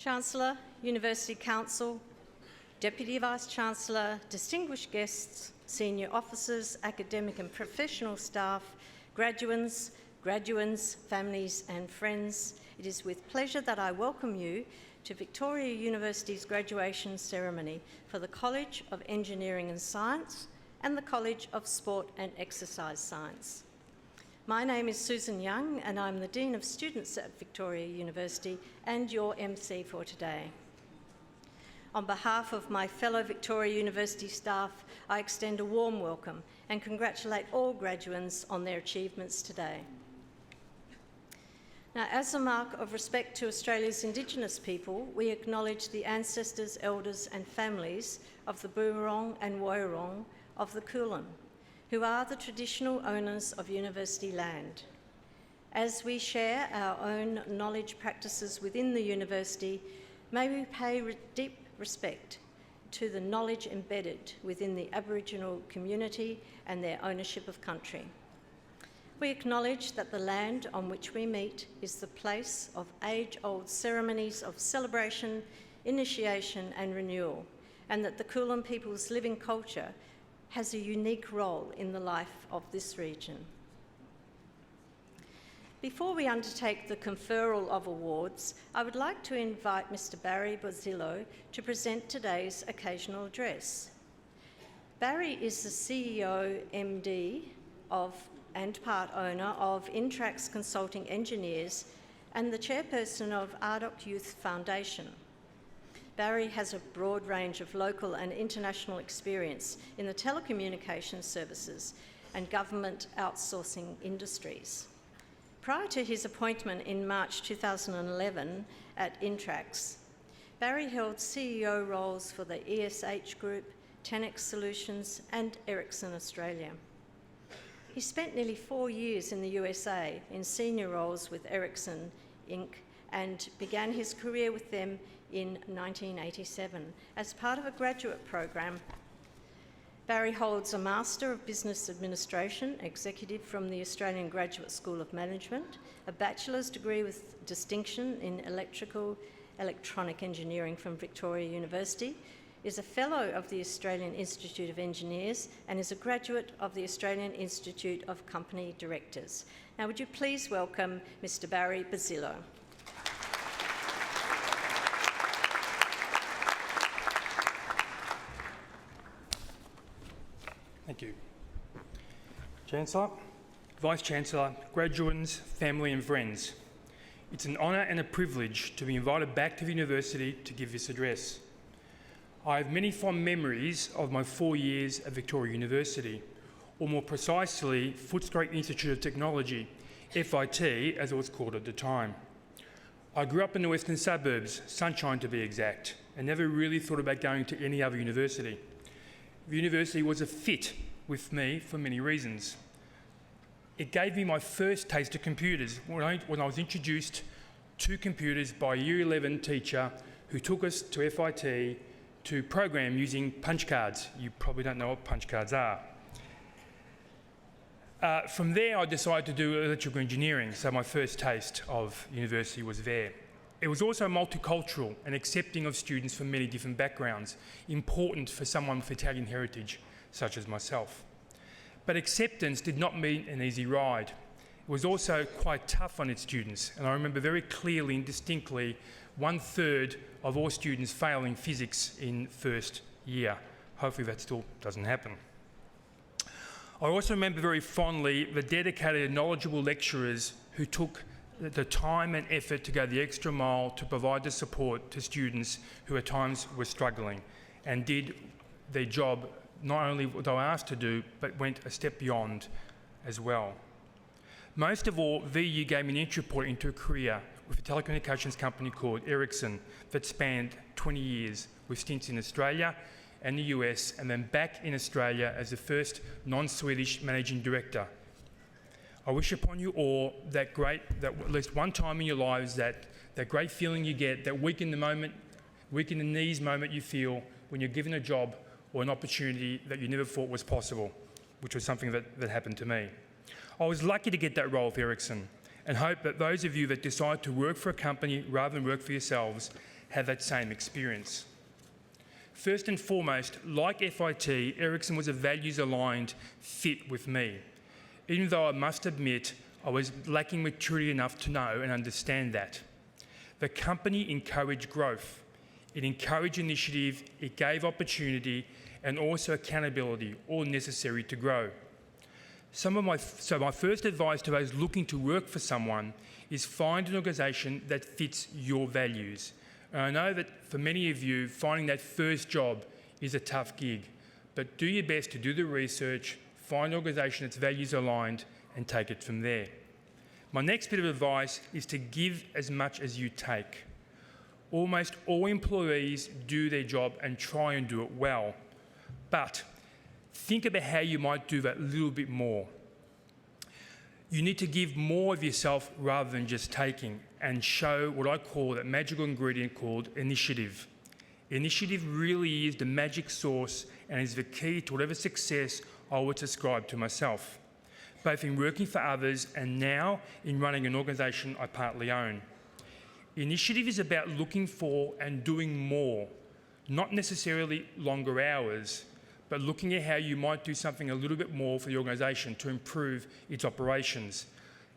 Chancellor, University Council, Deputy Vice-Chancellor, distinguished guests, senior officers, academic and professional staff, graduands, families and friends, it is with pleasure that I welcome you to Victoria University's graduation ceremony for the College of Engineering and Science and the College of Sport and Exercise Science. My name is Susan Young and I'm the Dean of Students at Victoria University and your MC for today. On behalf of my fellow Victoria University staff, I extend a warm welcome and congratulate all graduands on their achievements today. Now, as a mark of respect to Australia's Indigenous people, we acknowledge the ancestors, elders and families of the Boorong and Woiwurrung of the Kulin, who are the traditional owners of university land. As we share our own knowledge practices within the university, may we pay deep respect to the knowledge embedded within the Aboriginal community and their ownership of country. We acknowledge that the land on which we meet is the place of age-old ceremonies of celebration, initiation and renewal, and that the Kulin people's living culture has a unique role in the life of this region. Before we undertake the conferral of awards, I would like to invite Mr. Barry Bozzillo to present today's occasional address. Barry is the CEO, MD and part owner of Intrax Consulting Engineers and the chairperson of Ardoc Youth Foundation. Barry has a broad range of local and international experience in the telecommunications services and government outsourcing industries. Prior to his appointment in March 2011 at Intrax, Barry held CEO roles for the ESH Group, Tenex Solutions and Ericsson Australia. He spent nearly 4 years in the USA in senior roles with Ericsson Inc. and began his career with them in 1987 as part of a graduate program. Barry holds a Master of Business Administration, Executive from the Australian Graduate School of Management, a Bachelor's degree with distinction in Electronic Engineering from Victoria University, is a Fellow of the Australian Institute of Engineers and is a graduate of the Australian Institute of Company Directors. Now would you please welcome Mr. Barry Bozzillo. Thank you. Chancellor, Vice-Chancellor, graduands, family and friends. It's an honour and a privilege to be invited back to the university to give this address. I have many fond memories of my 4 years at Victoria University, or more precisely, Footscray Institute of Technology, FIT as it was called at the time. I grew up in the western suburbs, Sunshine to be exact, and never really thought about going to any other university. The university was a fit with me for many reasons. It gave me my first taste of computers when I was introduced to computers by a Year 11 teacher who took us to FIT to program using punch cards. You probably don't know what punch cards are. From there, I decided to do electrical engineering, so my first taste of university was there. It was also multicultural and accepting of students from many different backgrounds, important for someone with Italian heritage, such as myself. But acceptance did not mean an easy ride. It was also quite tough on its students, and I remember very clearly and distinctly 1/3 of all students failing physics in first year. Hopefully that still doesn't happen. I also remember very fondly the dedicated and knowledgeable lecturers who took the time and effort to go the extra mile to provide the support to students who at times were struggling and did their job not only what they were asked to do, but went a step beyond as well. Most of all, VU gave me an entry point into a career with a telecommunications company called Ericsson that spanned 20 years with stints in Australia and the US, and then back in Australia as the first non-Swedish managing director. I wish upon you all that at least one time in your lives, that great feeling you get, that weak in the knees moment you feel when you're given a job or an opportunity that you never thought was possible, which was something that happened to me. I was lucky to get that role with Ericsson and hope that those of you that decide to work for a company rather than work for yourselves have that same experience. First and foremost, like FIT, Ericsson was a values-aligned fit with me, even though I must admit I was lacking maturity enough to know and understand that. The company encouraged growth. It encouraged initiative, it gave opportunity, and also accountability, all necessary to grow. So my first advice to those looking to work for someone is find an organisation that fits your values. And I know that for many of you, finding that first job is a tough gig, but do your best to do the research, find an organisation that's values aligned, and take it from there. My next bit of advice is to give as much as you take. Almost all employees do their job and try and do it well, but think about how you might do that little bit more. You need to give more of yourself rather than just taking, and show what I call that magical ingredient called initiative. Initiative really is the magic sauce and is the key to whatever success I would ascribe to myself, both in working for others and now in running an organisation I partly own. Initiative is about looking for and doing more, not necessarily longer hours, but looking at how you might do something a little bit more for the organisation to improve its operations,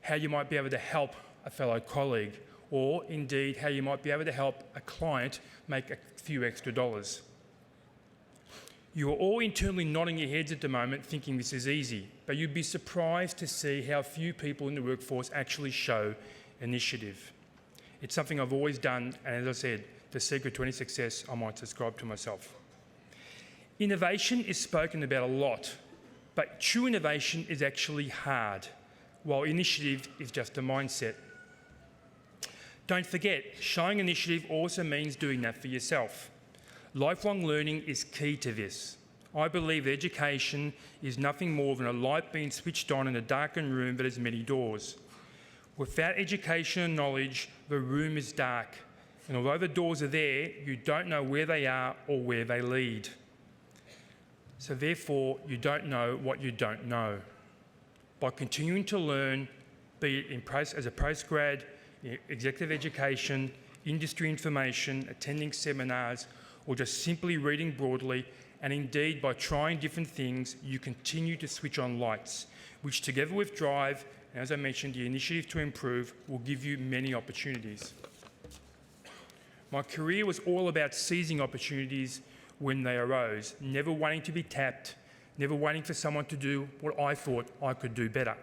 how you might be able to help a fellow colleague, or indeed how you might be able to help a client make a few extra dollars. You are all internally nodding your heads at the moment thinking this is easy, but you'd be surprised to see how few people in the workforce actually show initiative. It's something I've always done, and as I said, the secret to any success I might ascribe to myself. Innovation is spoken about a lot, but true innovation is actually hard, while initiative is just a mindset. Don't forget, showing initiative also means doing that for yourself. Lifelong learning is key to this. I believe education is nothing more than a light being switched on in a darkened room that has many doors. Without education and knowledge, the room is dark, and although the doors are there, you don't know where they are or where they lead. So therefore, you don't know what you don't know. By continuing to learn, be it as a postgrad, executive education, industry information, attending seminars, or just simply reading broadly, and indeed by trying different things, you continue to switch on lights, which together with drive, and as I mentioned, the initiative to improve, will give you many opportunities. My career was all about seizing opportunities when they arose, never waiting to be tapped, never waiting for someone to do what I thought I could do better.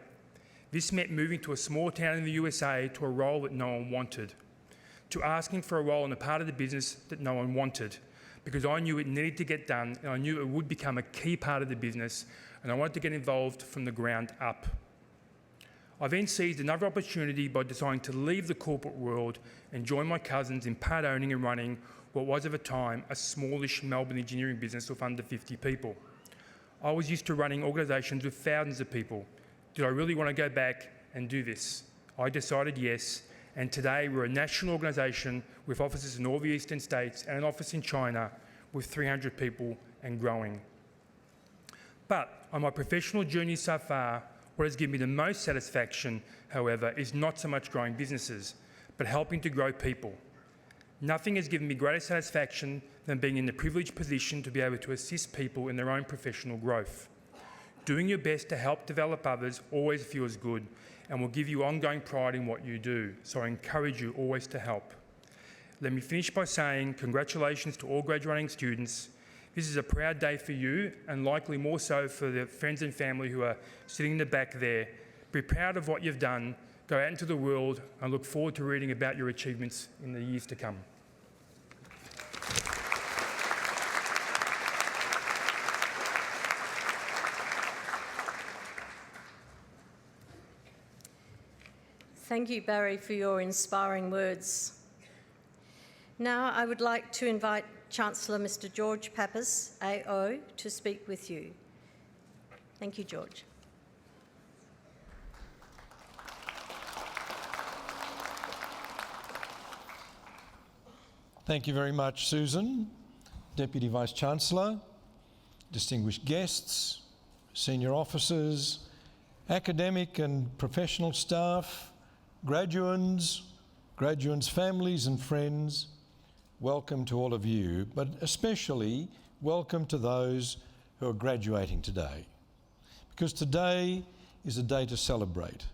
This meant moving to a small town in the USA to a role that no one wanted, to asking for a role in a part of the business that no one wanted, because I knew it needed to get done and I knew it would become a key part of the business and I wanted to get involved from the ground up. I then seized another opportunity by deciding to leave the corporate world and join my cousins in part owning and running what was at the time a smallish Melbourne engineering business of under 50 people. I was used to running organisations with thousands of people. Did I really want to go back and do this? I decided yes, and today we're a national organisation with offices in all the eastern states and an office in China with 300 people and growing. But on my professional journey so far, what has given me the most satisfaction, however, is not so much growing businesses, but helping to grow people. Nothing has given me greater satisfaction than being in the privileged position to be able to assist people in their own professional growth. Doing your best to help develop others always feels good and will give you ongoing pride in what you do, so I encourage you always to help. Let me finish by saying congratulations to all graduating students. This is a proud day for you and likely more so for the friends and family who are sitting in the back there. Be proud of what you've done, go out into the world and look forward to reading about your achievements in the years to come. Thank you, Barry, for your inspiring words. Now I would like to invite Chancellor Mr. George Pappas, AO, to speak with you. Thank you, George. Thank you very much, Susan, Deputy Vice-Chancellor, distinguished guests, senior officers, academic and professional staff, graduands, families and friends, welcome to all of you, but especially welcome to those who are graduating today. Because today is a day to celebrate.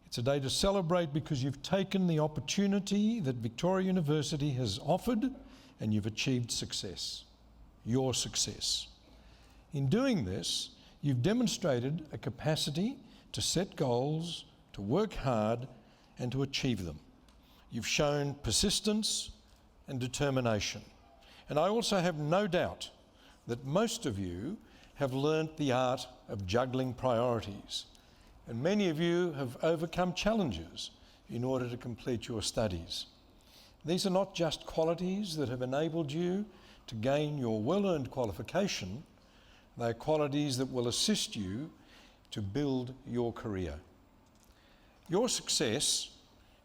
It's a day to celebrate because you've taken the opportunity that Victoria University has offered and you've achieved success, your success. In doing this, you've demonstrated a capacity to set goals, to work hard and to achieve them. You've shown persistence and determination. And I also have no doubt that most of you have learnt the art of juggling priorities. And many of you have overcome challenges in order to complete your studies. These are not just qualities that have enabled you to gain your well-earned qualification, they are qualities that will assist you to build your career. Your success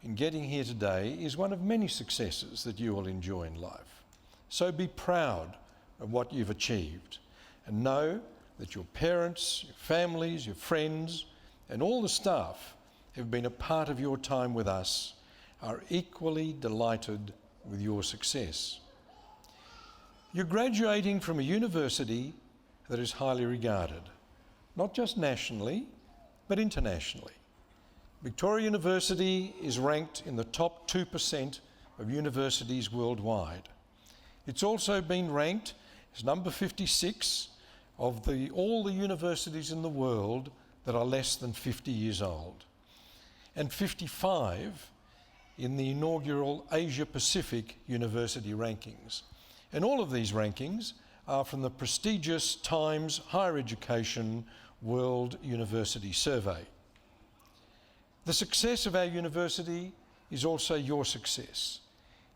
in getting here today is one of many successes that you will enjoy in life. So be proud of what you've achieved and know that your parents, your families, your friends and all the staff who have been a part of your time with us are equally delighted with your success. You're graduating from a university that is highly regarded, not just nationally, but internationally. Victoria University is ranked in the top 2% of universities worldwide. It's also been ranked as number 56 of all the universities in the world that are less than 50 years old, and 55 in the inaugural Asia Pacific University rankings. And all of these rankings are from the prestigious Times Higher Education World University Survey. The success of our university is also your success.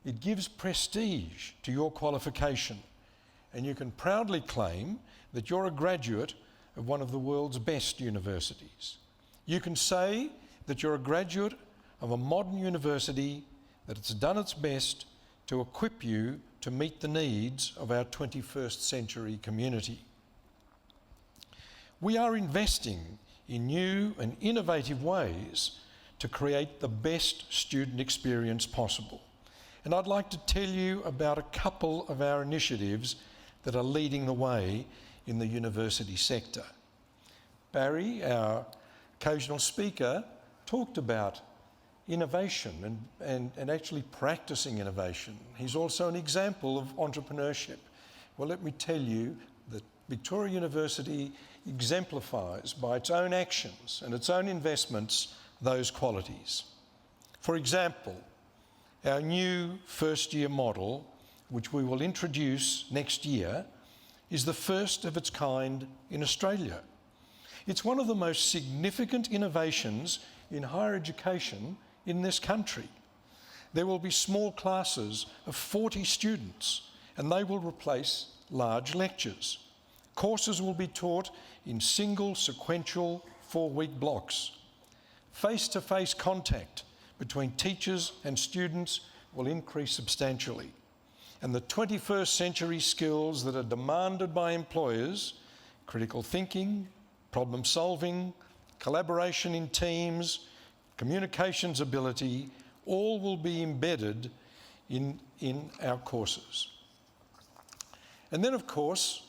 It gives prestige to your qualification, and you can proudly claim that you're a graduate of one of the world's best universities. You can say that you're a graduate of a modern university that has done its best to equip you to meet the needs of our 21st century community. We are investing in new and innovative ways to create the best student experience possible. And I'd like to tell you about a couple of our initiatives that are leading the way in the university sector. Barry, our occasional speaker, talked about innovation and actually practicing innovation. He's also an example of entrepreneurship. Well, let me tell you that Victoria University exemplifies by its own actions and its own investments those qualities. For example, our new first-year model, which we will introduce next year, is the first of its kind in Australia. It's one of the most significant innovations in higher education in this country. There will be small classes of 40 students and they will replace large lectures. Courses will be taught in single sequential 4-week blocks. Face-to-face contact between teachers and students will increase substantially. And the 21st century skills that are demanded by employers, critical thinking, problem solving, collaboration in teams, communications ability, all will be embedded in our courses. And then, of course,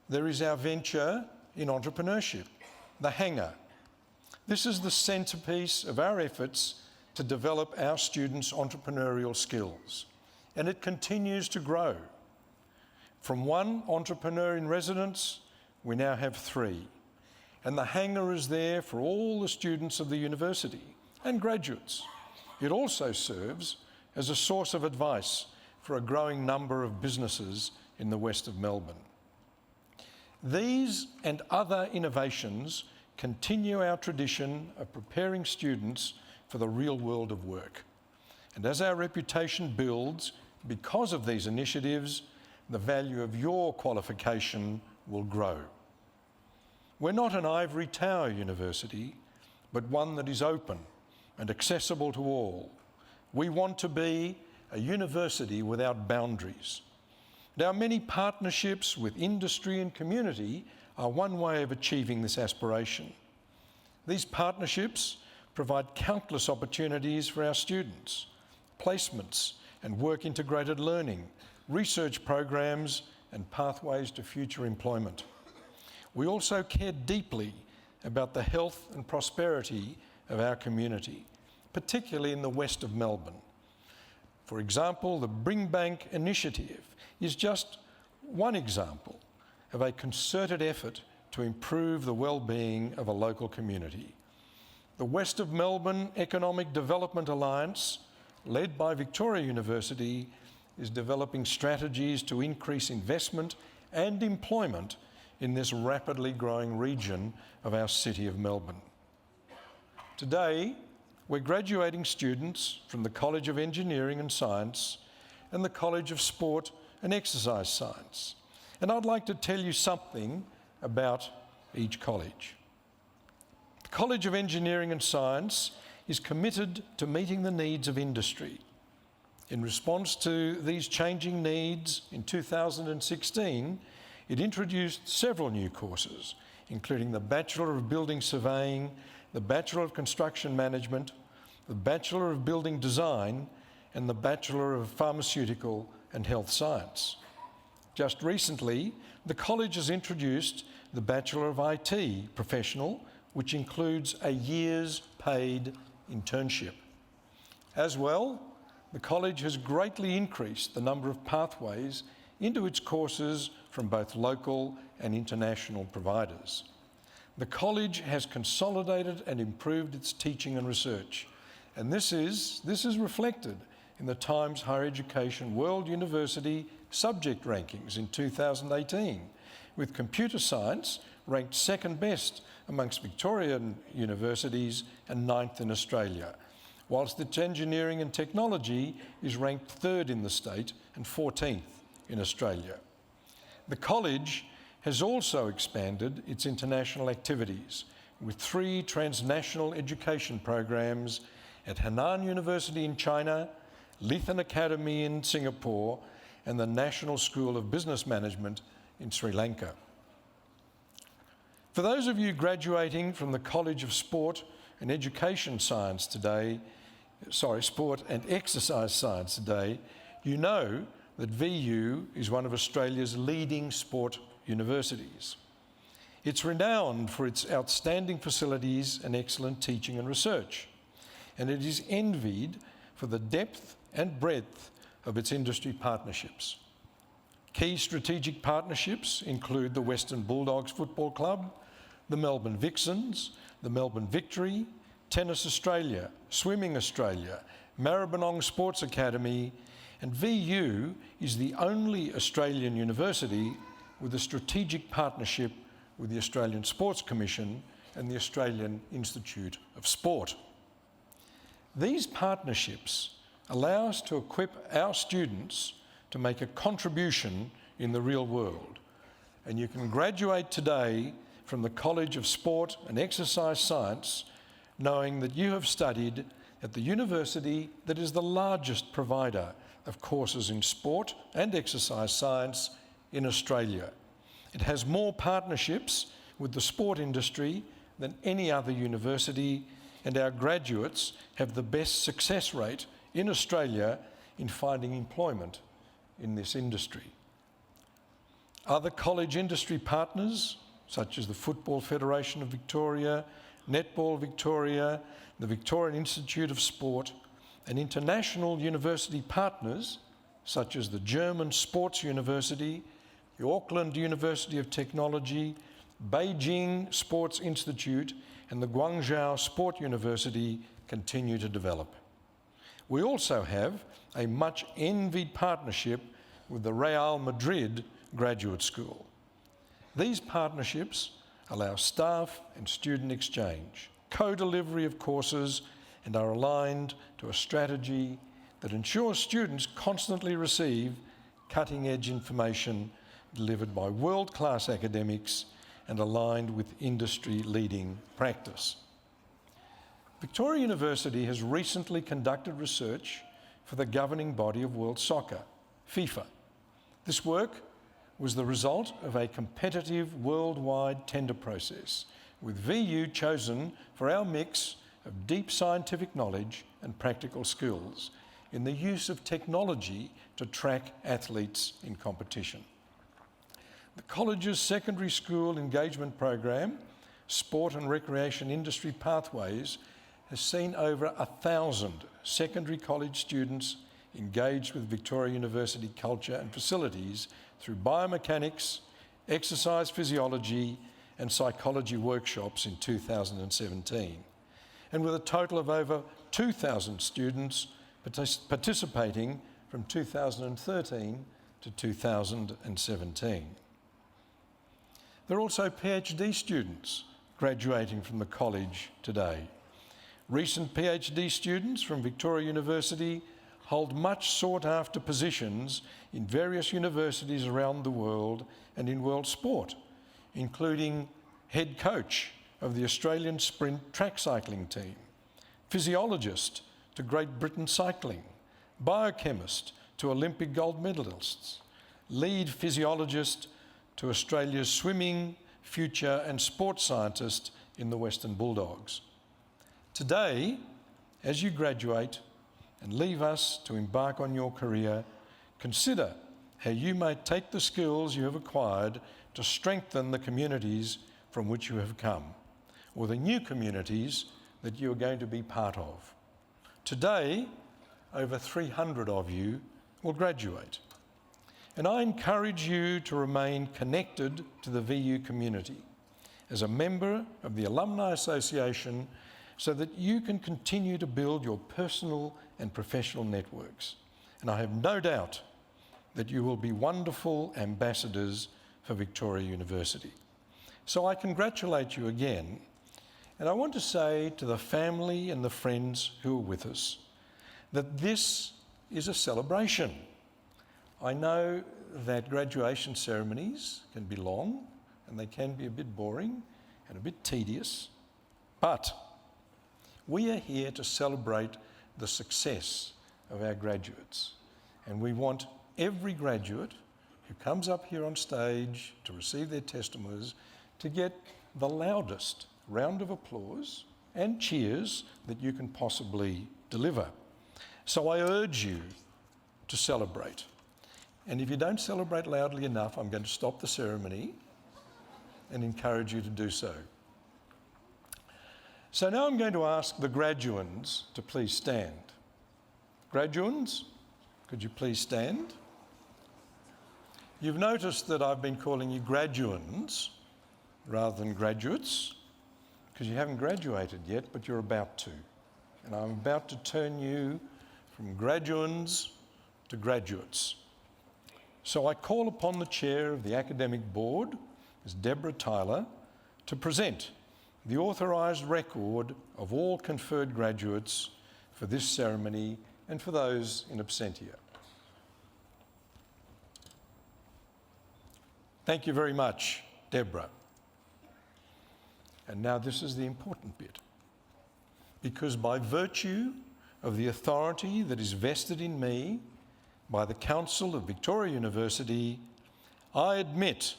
there is our venture in entrepreneurship, the Hangar. This is the centrepiece of our efforts to develop our students' entrepreneurial skills, and it continues to grow. From one entrepreneur in residence, we now have 3. And the Hangar is there for all the students of the university and graduates. It also serves as a source of advice for a growing number of businesses in the west of Melbourne. These and other innovations continue our tradition of preparing students for the real world of work. And as our reputation builds, because of these initiatives, the value of your qualification will grow. We're not an ivory tower university, but one that is open and accessible to all. We want to be a university without boundaries. And our many partnerships with industry and community are one way of achieving this aspiration. These partnerships provide countless opportunities for our students, placements and work-integrated learning, research programs, and pathways to future employment. We also care deeply about the health and prosperity of our community, particularly in the west of Melbourne. For example, the Bring Bank initiative is just one example of a concerted effort to improve the well-being of a local community. The West of Melbourne Economic Development Alliance, led by Victoria University, is developing strategies to increase investment and employment in this rapidly growing region of our city of Melbourne. Today, we're graduating students from the College of Engineering and Science and the College of Sport and Exercise Science. And I'd like to tell you something about each college. The College of Engineering and Science is committed to meeting the needs of industry. In response to these changing needs, in 2016, it introduced several new courses, including the Bachelor of Building Surveying, the Bachelor of Construction Management, the Bachelor of Building Design, and the Bachelor of Pharmaceutical and Health Science. Just recently, the college has introduced the Bachelor of IT Professional, which includes a year's paid internship. As well, the college has greatly increased the number of pathways into its courses from both local and international providers. The college has consolidated and improved its teaching and research, and this is reflected in the Times Higher Education World University subject rankings in 2018, with computer science ranked second best amongst Victorian universities and 9th in Australia, whilst its engineering and technology is ranked third in the state and 14th in Australia. The college has also expanded its international activities with 3 transnational education programs at Henan University in China, Lithan Academy in Singapore, and the National School of Business Management in Sri Lanka. For those of you graduating from the College of Sport and Education Science today, Sport and Exercise Science today, you know that VU is one of Australia's leading sport universities. It's renowned for its outstanding facilities and excellent teaching and research, and it is envied for the depth and breadth of its industry partnerships. Key strategic partnerships include the Western Bulldogs Football Club, the Melbourne Vixens, the Melbourne Victory, Tennis Australia, Swimming Australia, Maribyrnong Sports Academy, and VU is the only Australian university with a strategic partnership with the Australian Sports Commission and the Australian Institute of Sport. These partnerships allow us to equip our students to make a contribution in the real world. And you can graduate today from the College of Sport and Exercise Science knowing that you have studied at the university that is the largest provider of courses in sport and exercise science in Australia. It has more partnerships with the sport industry than any other university, and our graduates have the best success rate in Australia in finding employment in this industry. Other college industry partners, such as the Football Federation of Victoria, Netball Victoria, the Victorian Institute of Sport, and international university partners, such as the German Sports University, the Auckland University of Technology, Beijing Sports Institute, and the Guangzhou Sport University, continue to develop. We also have a much envied partnership with the Real Madrid Graduate School. These partnerships allow staff and student exchange, co-delivery of courses, and are aligned to a strategy that ensures students constantly receive cutting-edge information delivered by world-class academics and aligned with industry-leading practice. Victoria University has recently conducted research for the governing body of world soccer, FIFA. This work was the result of a competitive worldwide tender process, with VU chosen for our mix of deep scientific knowledge and practical skills in the use of technology to track athletes in competition. The college's secondary school engagement program, Sport and Recreation Industry Pathways, has seen over 1,000 secondary college students engaged with Victoria University culture and facilities through biomechanics, exercise physiology and psychology workshops in 2017, and with a total of over 2,000 students participating from 2013 to 2017. There are also PhD students graduating from the college today. Recent PhD students from Victoria University hold much sought-after positions in various universities around the world and in world sport, including head coach of the Australian sprint track cycling team, physiologist to Great Britain cycling, biochemist to Olympic gold medalists, lead physiologist to Australia's swimming, future and sports scientist in the Western Bulldogs. Today, as you graduate and leave us to embark on your career, consider how you may take the skills you have acquired to strengthen the communities from which you have come, or the new communities that you are going to be part of. Today, over 300 of you will graduate. And I encourage you to remain connected to the VU community as a member of the Alumni Association so that you can continue to build your personal and professional networks. And I have no doubt that you will be wonderful ambassadors for Victoria University. So I congratulate you again, and I want to say to the family and the friends who are with us that this is a celebration. I know that graduation ceremonies can be long and they can be a bit boring and a bit tedious, but we are here to celebrate the success of our graduates, and we want every graduate who comes up here on stage to receive their testimonies to get the loudest round of applause and cheers that you can possibly deliver. So I urge you to celebrate. And if you don't celebrate loudly enough, I'm going to stop the ceremony and encourage you to do so. So now I'm going to ask the graduands to please stand. Graduands, could you please stand? You've noticed that I've been calling you graduands rather than graduates because you haven't graduated yet, but you're about to. And I'm about to turn you from graduands to graduates. So I call upon the chair of the academic board, Ms. Deborah Tyler, to present the authorised record of all conferred graduates for this ceremony and for those in absentia. Thank you very much, Deborah. And now this is the important bit. Because by virtue of the authority that is vested in me by the Council of Victoria University, I admit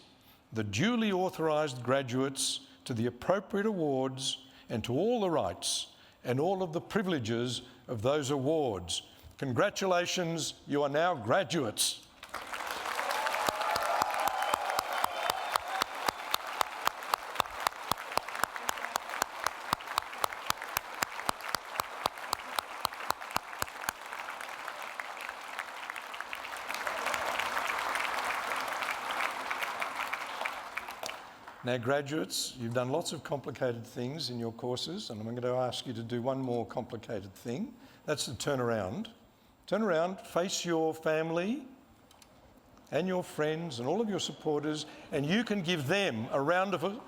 the duly authorised graduates to the appropriate awards and to all the rights and all of the privileges of those awards. Congratulations, you are now graduates. Now, graduates, you've done lots of complicated things in your courses, and I'm going to ask you to do one more complicated thing. That's to turn around. Turn around, face your family and your friends and all of your supporters, and you can give them a round of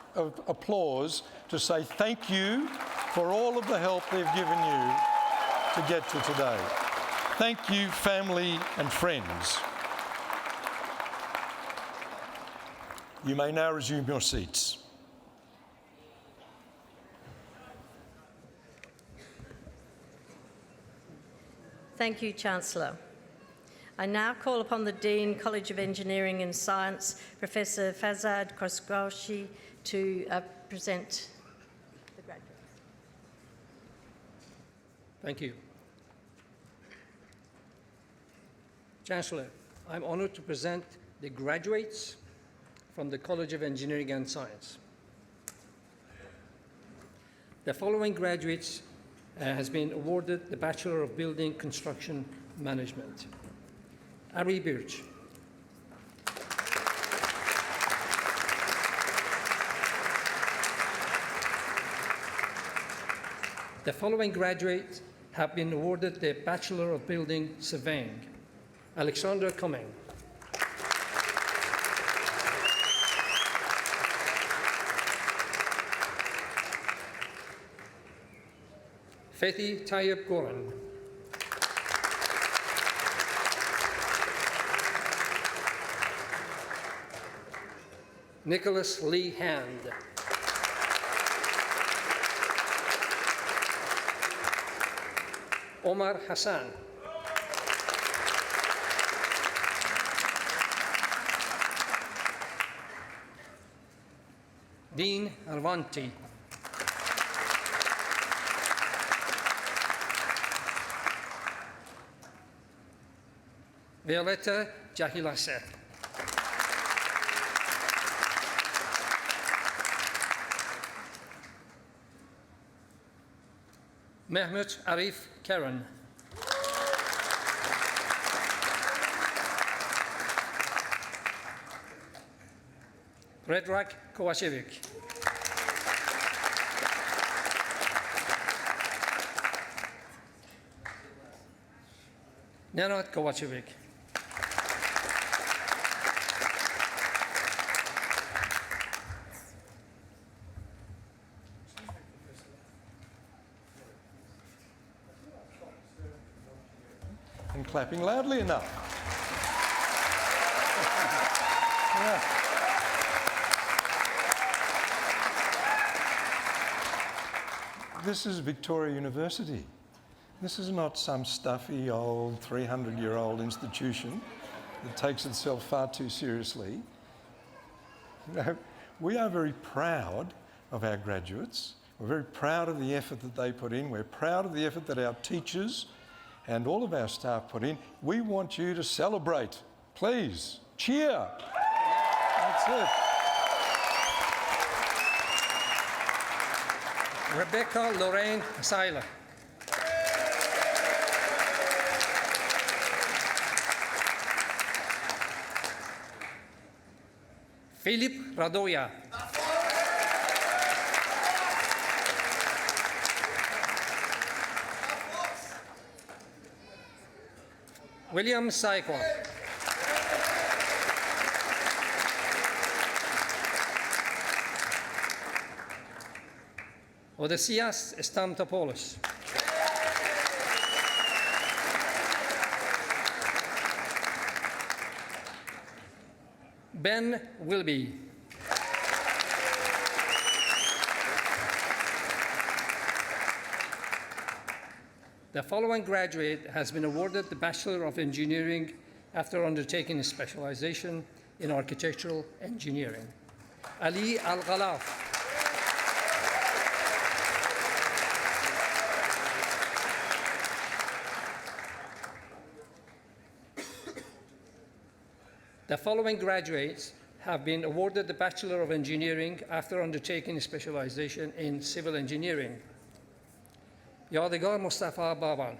applause to say thank you for all of the help they've given you to get to today. Thank you, family and friends. You may now resume your seats. Thank you, Chancellor. I now call upon the Dean, College of Engineering and Science, Professor Fazad Khosrowshi, to present the graduates. Thank you. Chancellor, I'm honored to present the graduates from the College of Engineering and Science. The following graduates has been awarded the Bachelor of Building Construction Management. Ari Birch. The following graduates have been awarded the Bachelor of Building Surveying. Alexander Cumming. Fethi Tayyip Goran. Nicholas Lee Hand. Omar Hassan. Dean Arvanti. Violetta Jahilase. Mehmet Arif Karen. Predrag Kovacevic. Nenad Kovacevic. And clapping loudly enough. Yeah. This is Victoria University. This is not some stuffy old 300-year-old institution that takes itself far too seriously. You know, we are very proud of our graduates. We're very proud of the effort that they put in. We're proud of the effort that our teachers and all of our staff put in. We want you to celebrate. Please, cheer. That's it. Rebecca Lorraine Seiler. Philip Radoja. William Saikon. Odysseas Stamtopoulos. Ben Wilby. The following graduate has been awarded the Bachelor of Engineering after undertaking a specialization in architectural engineering. Ali Al-Ghalaf. The following graduates have been awarded the Bachelor of Engineering after undertaking a specialization in civil engineering. Yadigar Mustafa Baban.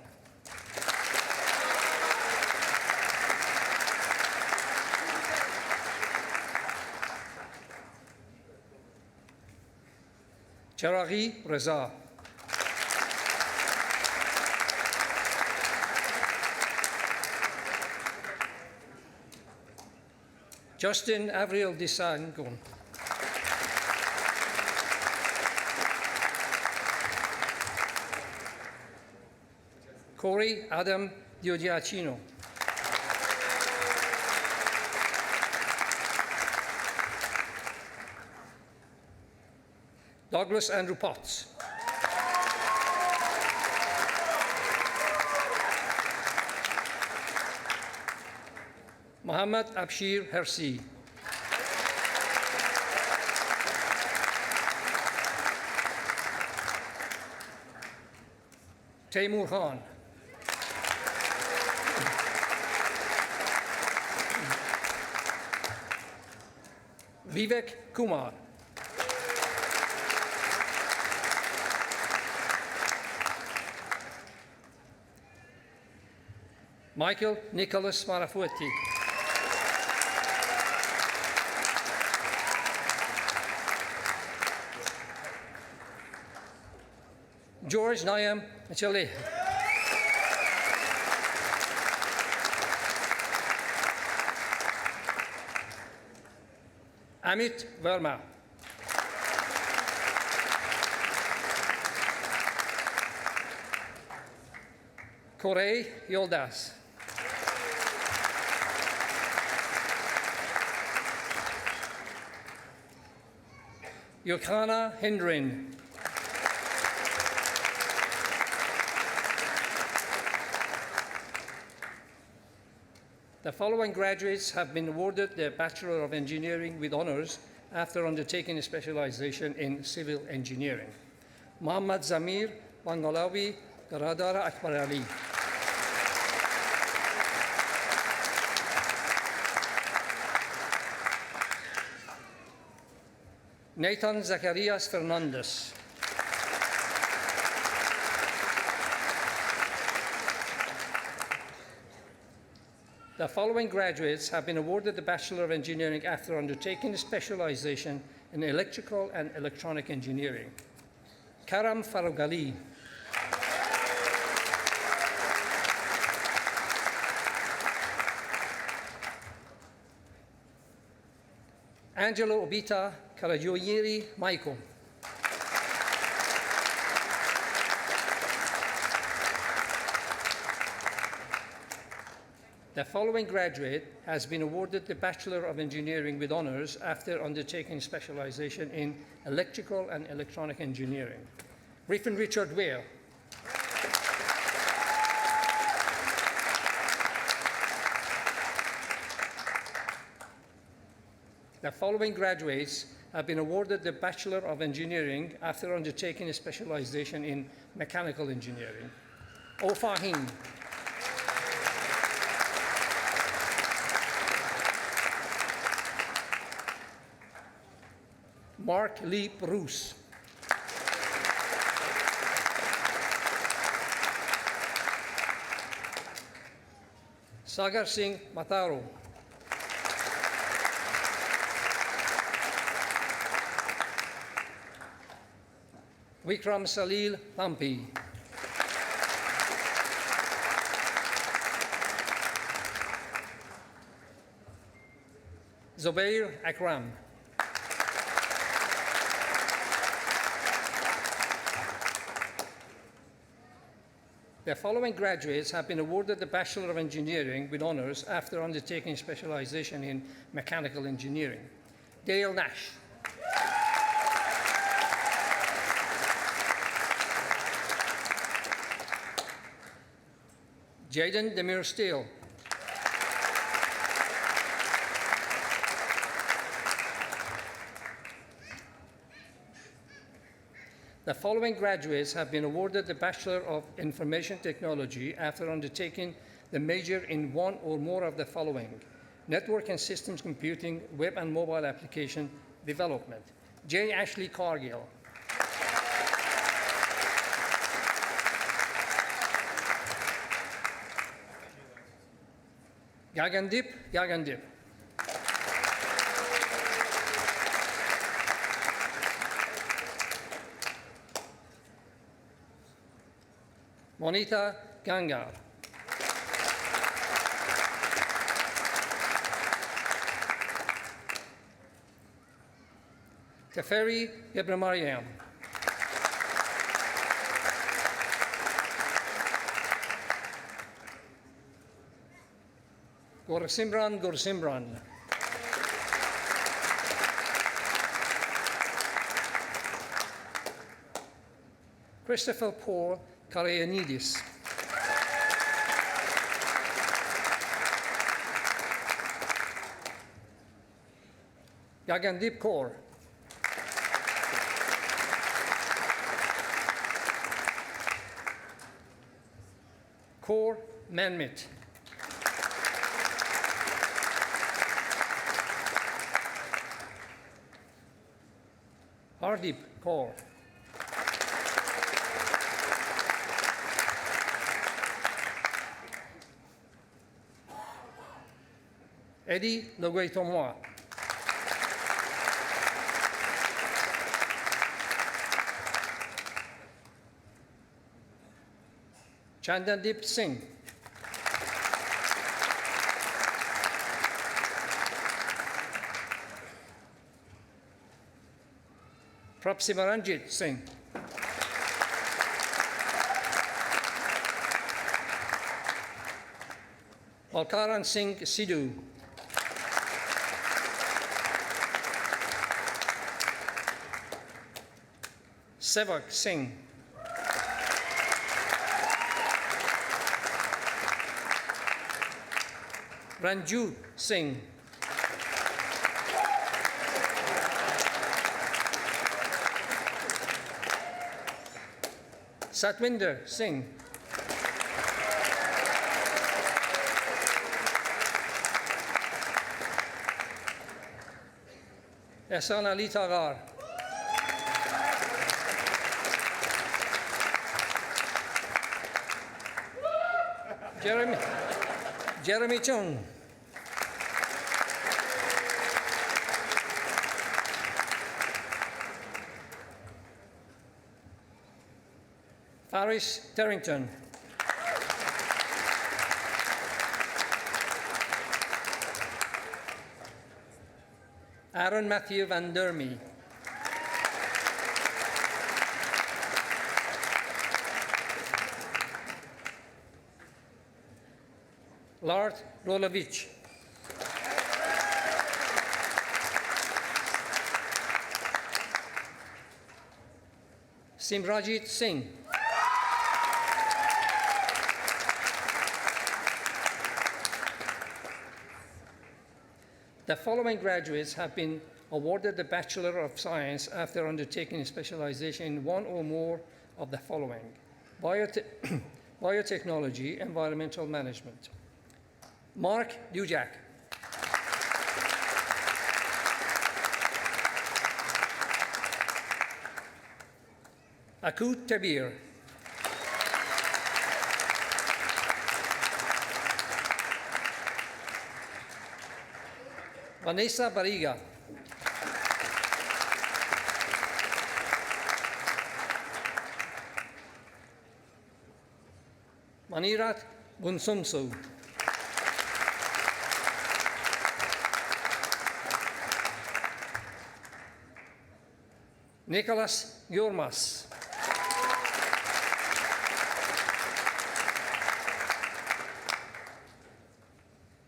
Charaghi Reza. Justin Avril Disangon. Corey Adam Diodiacino. Douglas Andrew Potts. Mohammad Abshir Hersi. Taimur Khan. Vivek Kumar. Michael Nicholas Marafueti. George Nayam Machale. Amit Verma. Corey Yoldas. Yokana Hindrin. The following graduates have been awarded the Bachelor of Engineering with honors after undertaking a specialization in civil engineering. Muhammad Zamir Bangalawi Garadara Akbar Ali. Nathan Zacharias Fernandez. The following graduates have been awarded the Bachelor of Engineering after undertaking a specialization in electrical and electronic engineering. Karam Farougali. Angelo Obita Karajoyiri Michael. The following graduate has been awarded the Bachelor of Engineering with honors after undertaking specialization in electrical and electronic engineering. Griffin Richard Ware. The following graduates have been awarded the Bachelor of Engineering after undertaking a specialization in mechanical engineering. Ofahim. Mark Lee Bruce. Sagar Singh Mataro. Vikram Salil Lampi. Zubair Akram. The following graduates have been awarded the Bachelor of Engineering with honors after undertaking specialization in mechanical engineering. Dale Nash. Jaden Demir Steele. The following graduates have been awarded the Bachelor of Information Technology after undertaking the major in one or more of the following: Network and Systems Computing, Web and Mobile Application Development. J. Ashley Cargill. Gagandip. Monita Gangar. Teferi Gebremariam. Gorsimran. Christopher Paul Karayanidis. Gagandip Kaur. Kaur Manmit. Hardip Kaur. Eddie Leguay-Tomois. Chandandip Singh. Prapsimaranjit Singh. Balkaran Singh Sidhu. Sevak Singh. Ranju Singh. Satwinder Singh. Ehsan Ali Tagar. Jeremy Chung. Faris Terrington. Aaron Matthew Van Dermy. Lard Rolovich. Simrajit Singh. The following graduates have been awarded the Bachelor of Science after undertaking a specialization in one or more of the following: biotechnology, environmental management. Mark Dujak. Akut Tabir. Vanessa Bariga. Manirat Bunsumsu. Nicholas Yormas.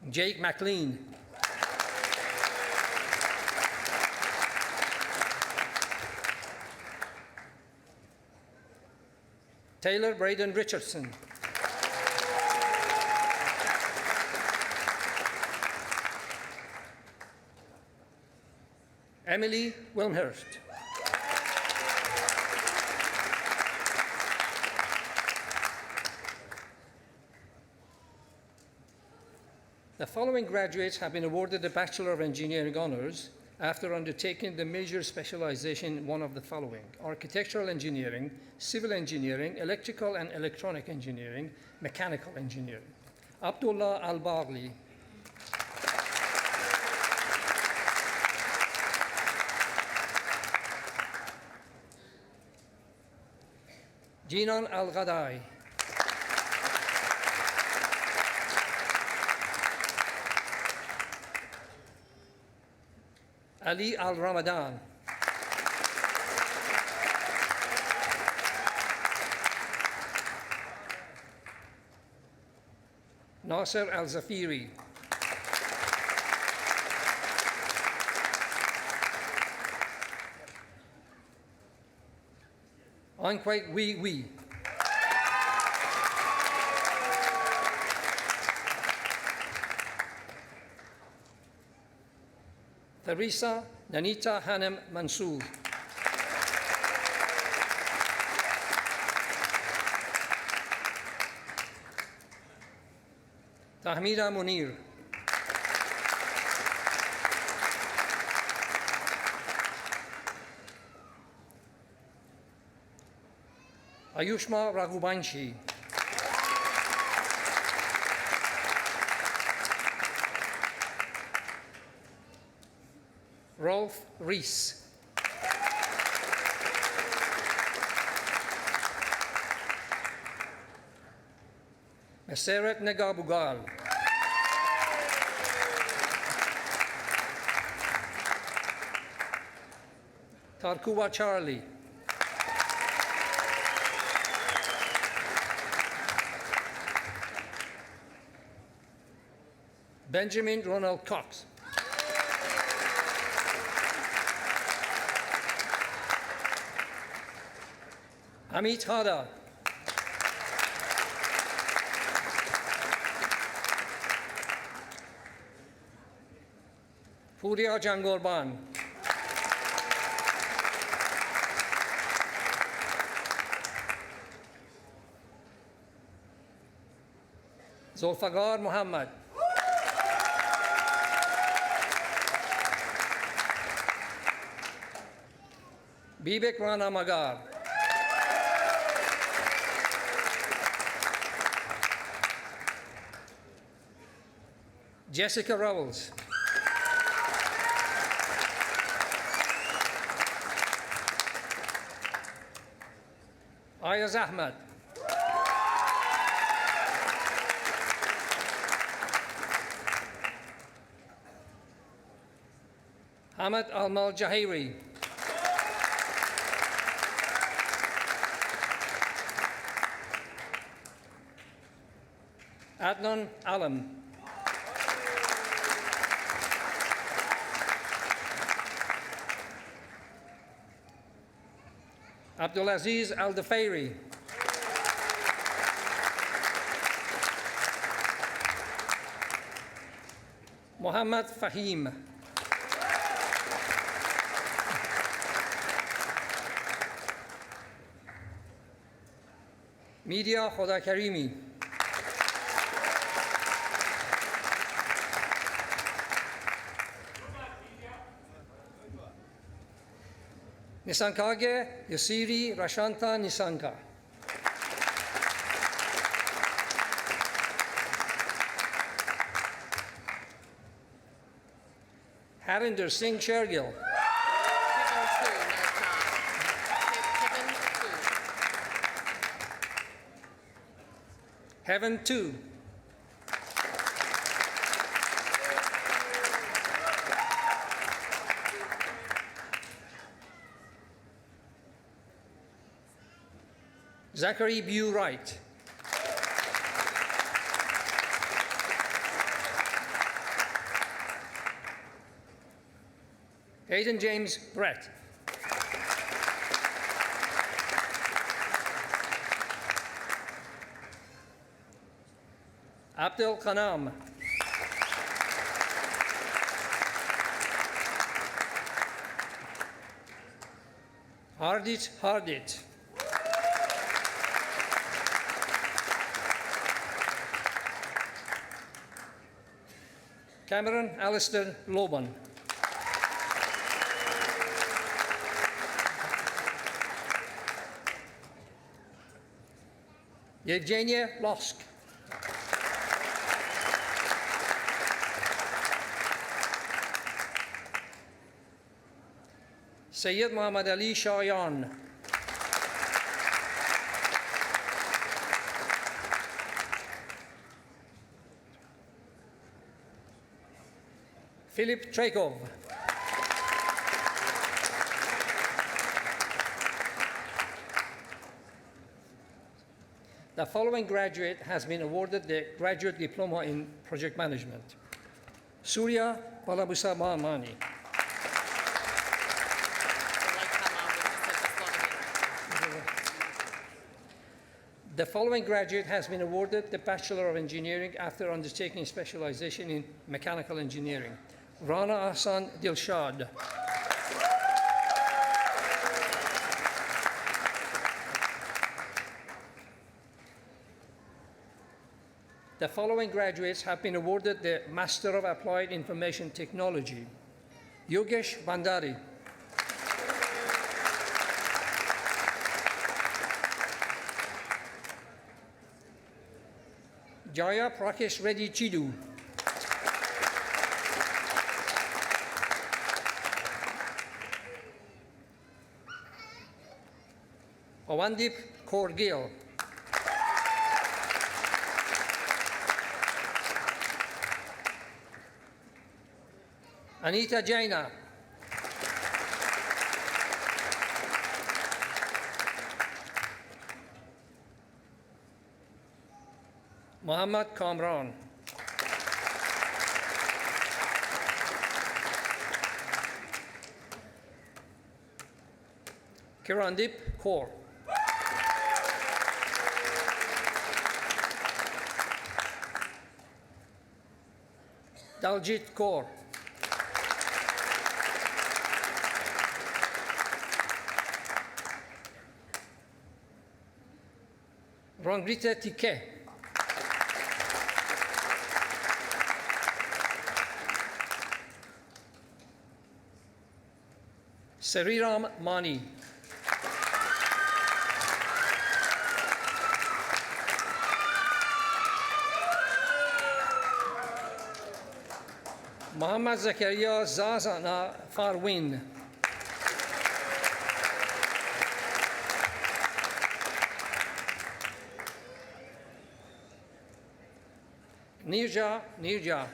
Jake McLean. Taylor Braden Richardson. Emily Wilmhurst. The following graduates have been awarded the Bachelor of Engineering Honours after undertaking the major specialization in one of the following: architectural engineering, civil engineering, electrical and electronic engineering, mechanical engineering. Abdullah Al-Baghli. Jinan Al-Ghadai. Ali Al-Ramadan. Nasser Al-Zafiri. Ankwait Wee. Theresa Nanita Hanem Mansour. Tahmida Munir. Ayushma Raghubanshi. Rolf Rees. Meseret Negabugal. Tarkuwa Charlie. Benjamin Ronald Cox. Amit Hada. Furia Jangorban. Zulfagar Muhammad. Bibek Rana Magar. Jessica Rowles. Ayaz Ahmad. Hamad Almal Jahiri. Adnan Alam. Abdulaziz Al-Dafairi. Muhammad Fahim. Media Khoda Karimi. Nisankage Yasiri Rashanta Nisanka. Harinder Singh Shergill. Heaven 2. Zachary Bew Wright. Hayden James Brett. Abdel Khanam. Hardit. Cameron Alistair Loban. Yevgenia Losk. Sayyid Muhammad Ali Shayan. Philip Trekov. The following graduate has been awarded the Graduate Diploma in Project Management. Surya Balabusa Mahamani. The following graduate has been awarded the Bachelor of Engineering after undertaking specialization in mechanical engineering. Rana Ahsan Dilshad. The following graduates have been awarded the Master of Applied Information Technology. Yogesh Bandari. Jaya Prakesh Reddy Chidu. Pawandip Kaur Gill. Anita Jaina. Muhammad Kamran. Kirandip Kaur. Daljit Kaur. Rangrita Tike. Sariram Mani. Muhammad Zakaria Zazana Farwin. Nirja.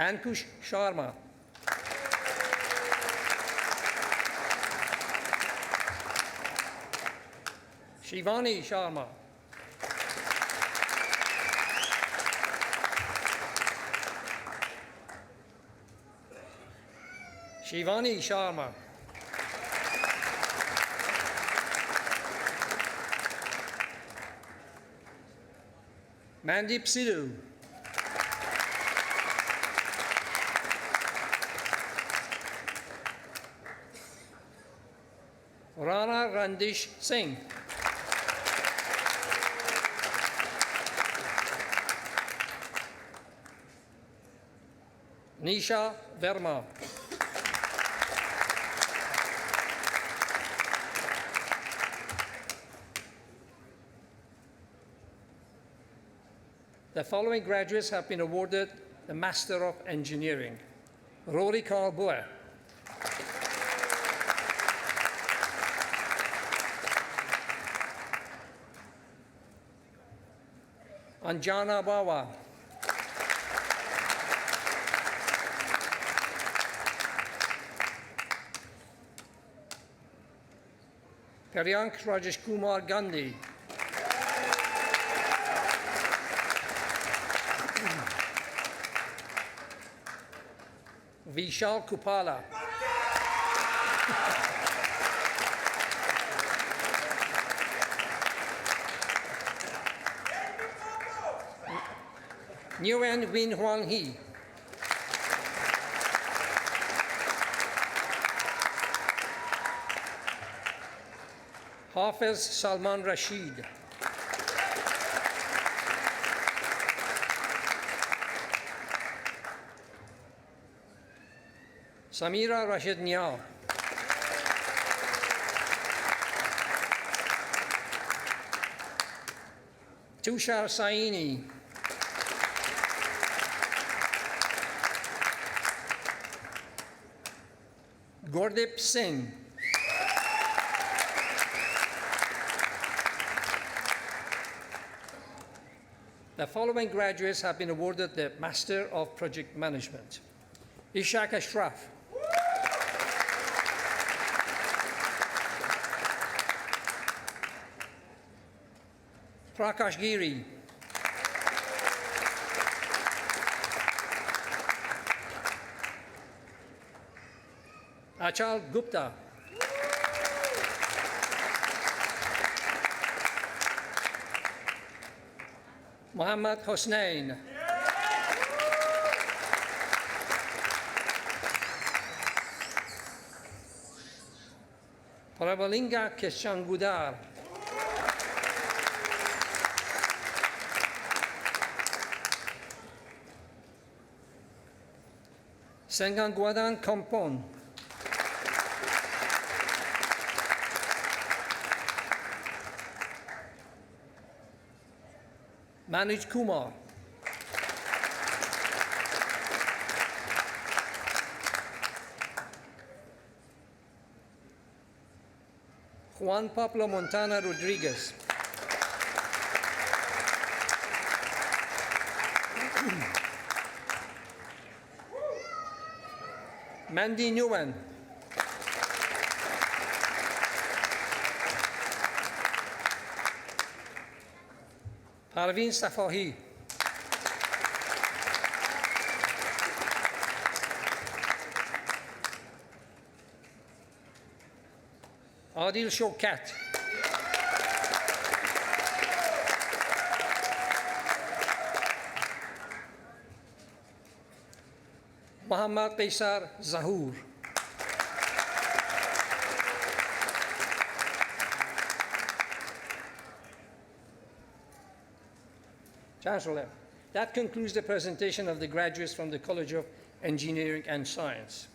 Ankush Sharma. Shivani Sharma. Shivani Sharma. Mandip Sidhu. Rana Randish Singh. Nisha Verma. The following graduates have been awarded the Master of Engineering. Rory Carl Boer. Anjana Bawa. Priyank Rajesh Kumar Gandhi. Vishal Kupala. Nguyen Win Huang Hee. Hafiz Salman Rashid. Samira Rashid Nial. Tushar Saini. Gurdip Singh. The following graduates have been awarded the Master of Project Management. Ishaq Ashraf. Prakash Giri. Achal Gupta. Muhammad Hosnain. Pravalinga Keshangudar. Sengan Guadan Kompon. Manoj Kumar. Juan Pablo Montana Rodriguez. Mandy Nguyen. Parveen Safahi. Adil Shokat. Muhammad Qaisar Zahoor. Chancellor, that concludes the presentation of the graduates from the College of Engineering and Science.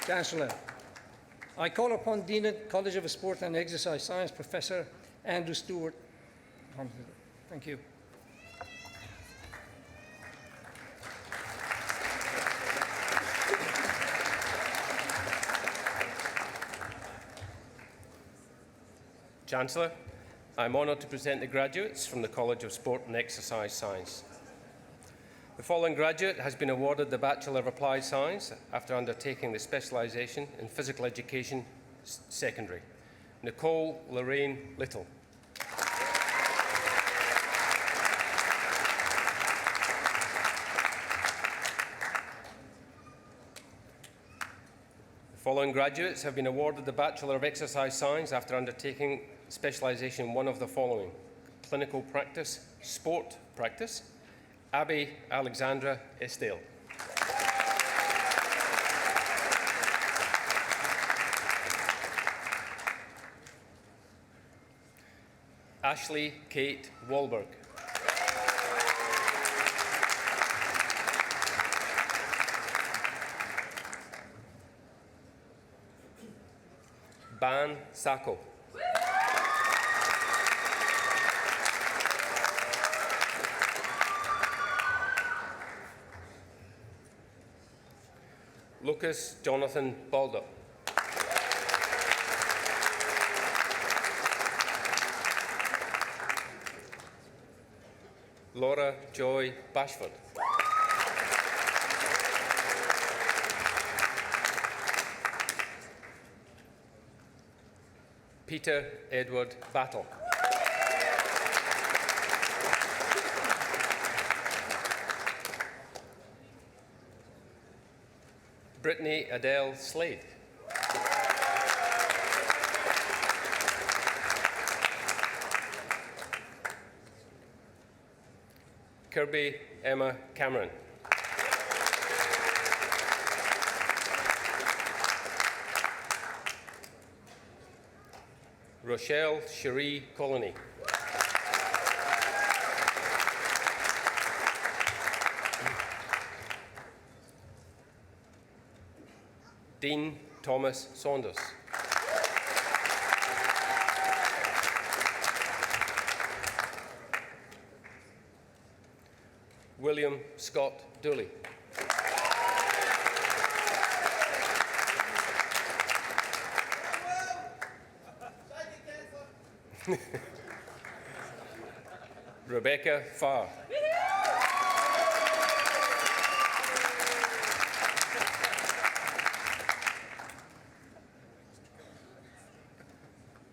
Chancellor, I call upon Dean of College of Sport and Exercise Science, Professor Andrew Stewart. Thank you. Chancellor, I'm honoured to present the graduates from the College of Sport and Exercise Science. The following graduate has been awarded the Bachelor of Applied Science after undertaking the specialisation in Physical Education Secondary. Nicole Lorraine Little. The following graduates have been awarded the Bachelor of Exercise Science after undertaking specialisation in one of the following: Clinical Practice, Sport Practice. Abby Alexandra Estelle. Ashley Kate Wahlberg. Ban Sako. Lucas Jonathan Baldo. Laura Joy Bashford. Peter Edward Battle. Brittany Adele Slade. Kirby Emma Cameron. Rochelle Cherie Colony. Dean Thomas Saunders. William Scott Dooley. Rebecca Farr.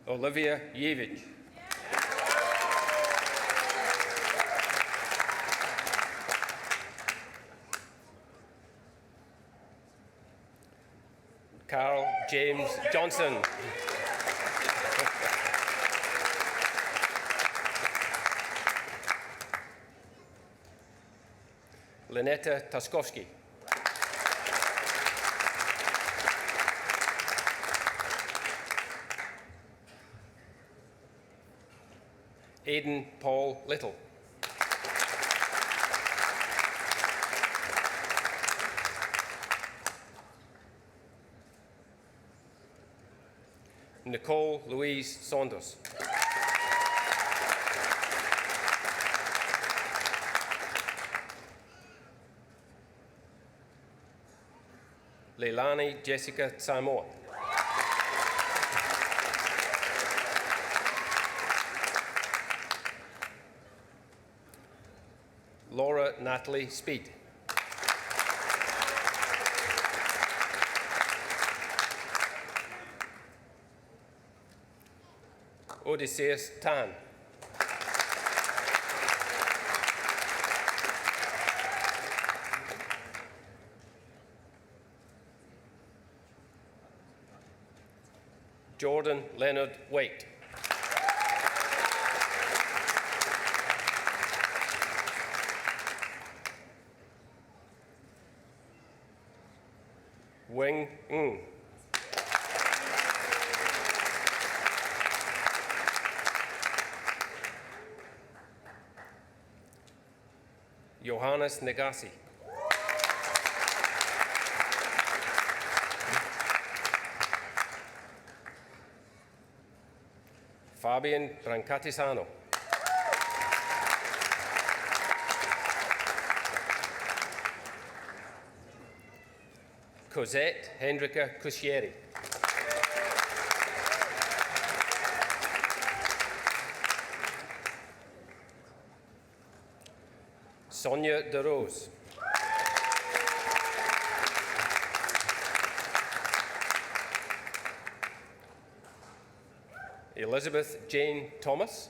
Olivia Yevich. Carl James Johnson. Lynetta Taskowski. Aidan Paul Little. Nicole Louise Saunders. Leilani Jessica Samoa. Laura Natalie Speed. Odysseus Tan. Jordan Leonard Waite. Wing Ng. Johannes Negasi. Fabian Brancatisano. Cosette Hendrika Cuscieri. Sonia De Rose. Elizabeth Jane Thomas.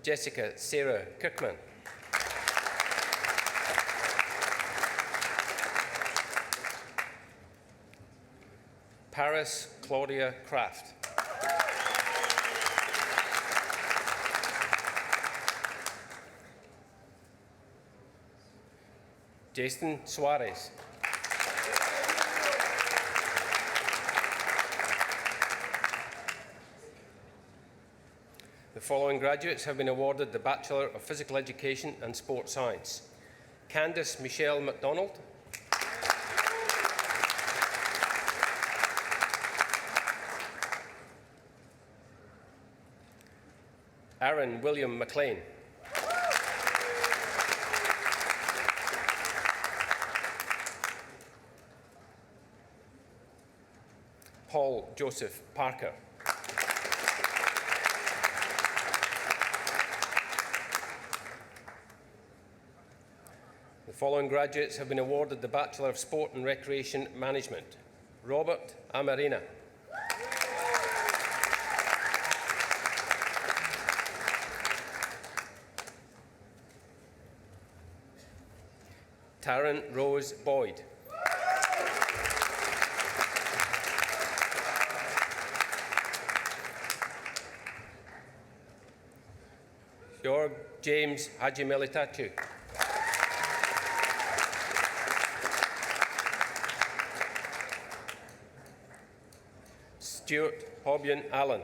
Jessica Sarah Kirkman. Paris Claudia Kraft. Jason Suarez. The following graduates have been awarded the Bachelor of Physical Education and Sport Science. Candice Michelle MacDonald. Aaron William McLean. Paul Joseph Parker. The following graduates have been awarded the Bachelor of Sport and Recreation Management. Robert Amarina. Taryn Rose Boyd. George James Hajimelitatu. Stuart Hobbion Allen.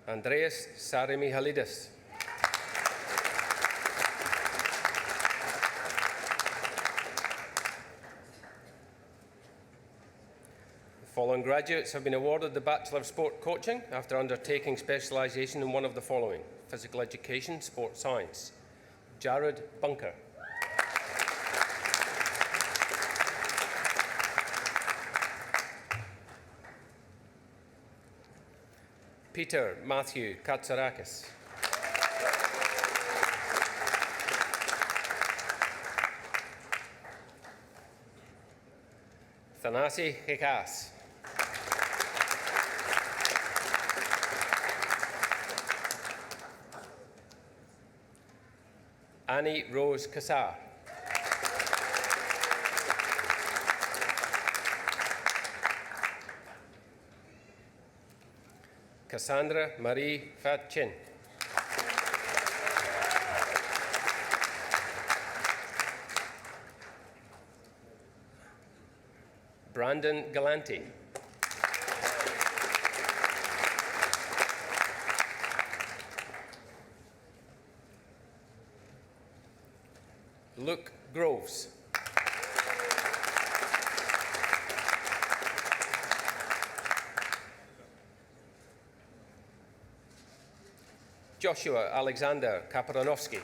Andreas Sarimihalidis. The following graduates have been awarded the Bachelor of Sport Coaching after undertaking specialisation in one of the following: Physical Education, Sport Science. Jared Bunker. Peter Matthew Katsarakis. Thanasi Hikas. Annie Rose Kassar. Cassandra Marie Fatchin. Brandon Galanti. Luke Groves. Joshua Alexander Kaperanowski.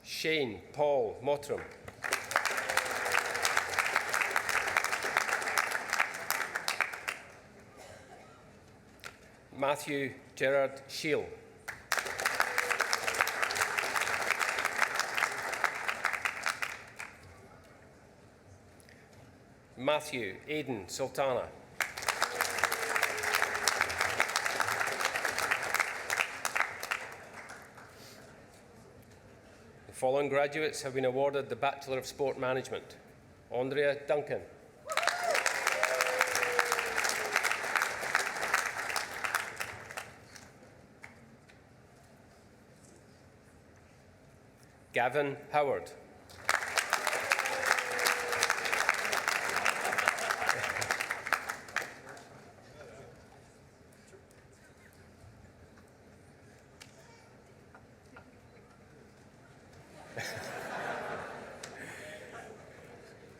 Shane Paul Mottram. Matthew Gerard Shield. Matthew Aidan Sultana. The following graduates have been awarded the Bachelor of Sport Management. Andrea Duncan. Gavin Howard.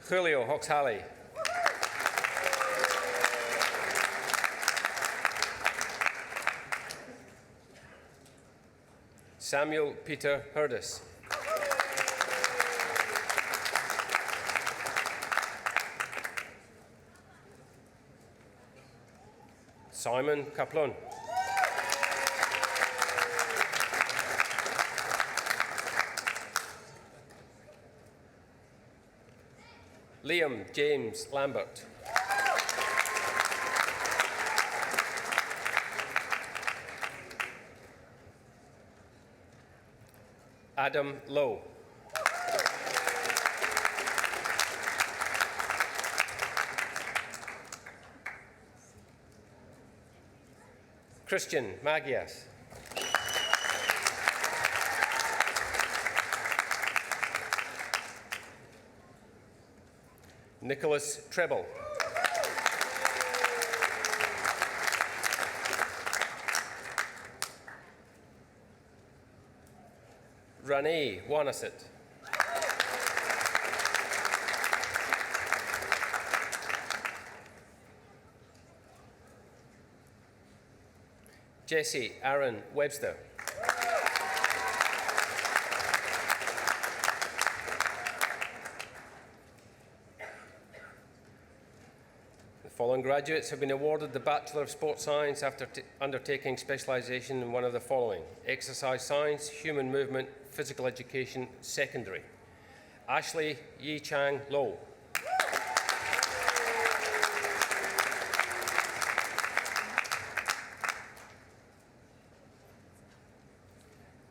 Julio Hoxhalley. Samuel Peter Hurdis. Simon Kaplun. Liam James Lambert. Adam Lowe. Christian Magias. Nicholas Treble. Renee Wanasset. Jesse Aaron Webster. The following graduates have been awarded the Bachelor of Sports Science after undertaking specialisation in one of the following: Exercise Science, Human Movement, Physical Education, Secondary. Ashley Yi Chang Low.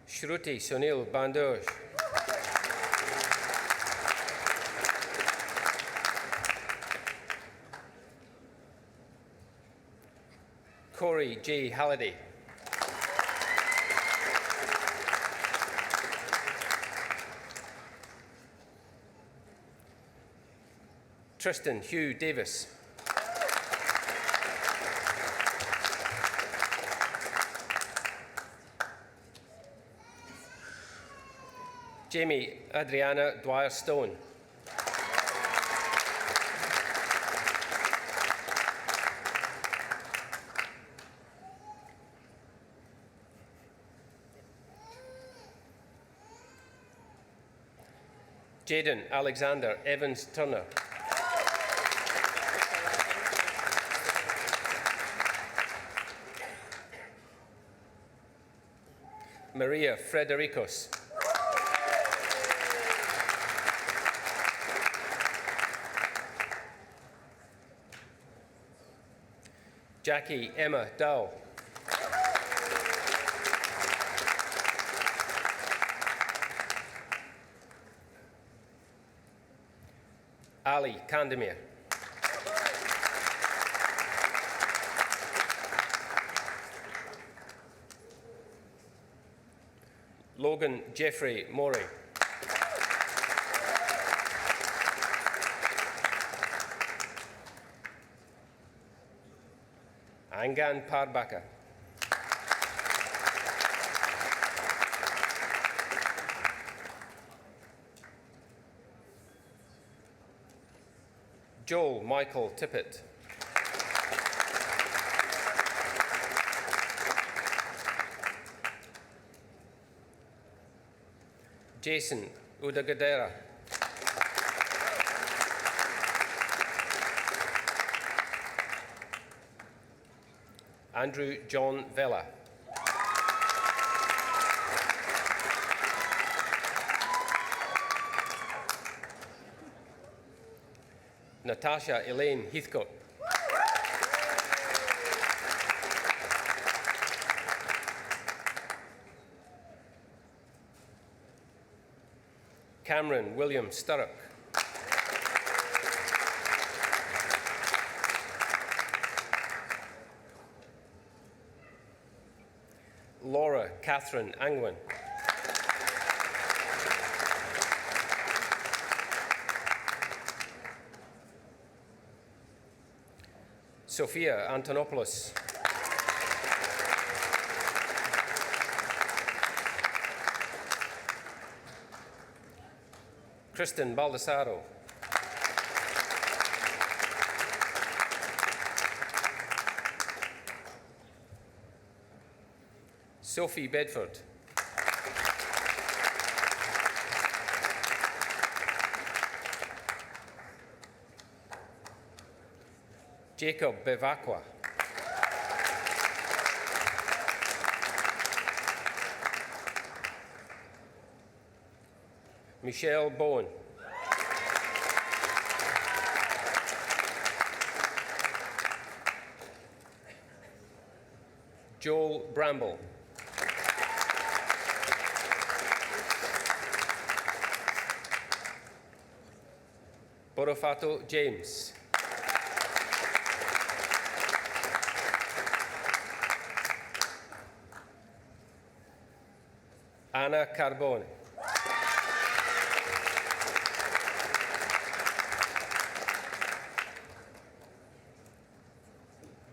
Shruti Sunil Bandoj. Corey J. Halliday. Tristan Hugh Davis. Jamie Adriana Dwyer Stone. Jaden Alexander Evans Turner. Maria Fredericos. Jackie Emma Dow. Ali Kandemir. Logan Jeffrey Morey. Angan Parbaka. Joel Michael Tippett. Jason Udagadera. Andrew John Vella. Natasha Elaine Heathcote. Cameron William Sturrock. Laura Catherine Angwin. Sophia Antonopoulos. Kristen Baldessaro. Sophie Bedford. Jacob Bevacqua. Michelle Bowen. Joel Bramble. Borofato James. Anna Carbone.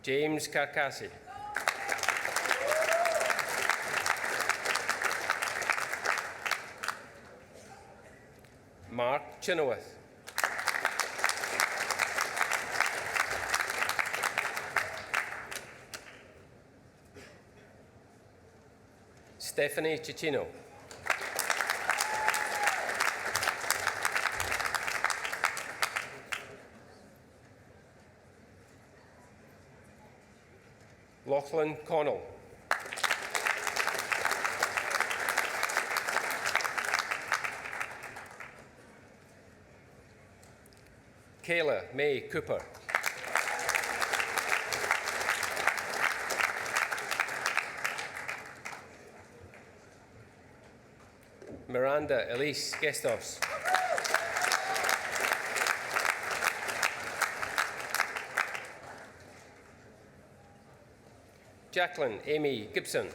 James Carcassi. Mark Chenoweth. Stephanie Cicino. Lachlan Connell. Kayla May Cooper. Miranda Elise Gestos. Jacqueline Amy Gibson.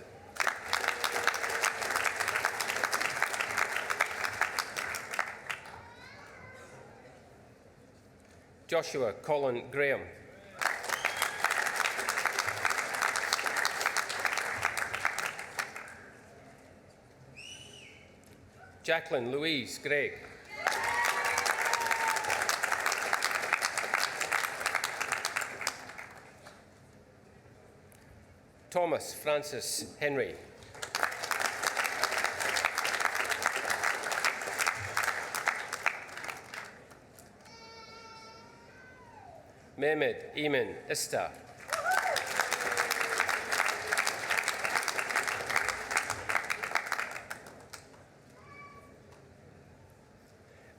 Joshua Colin Graham. Jacqueline Louise Gregg. Thomas Francis Henry. Mehmed Eamon Ista.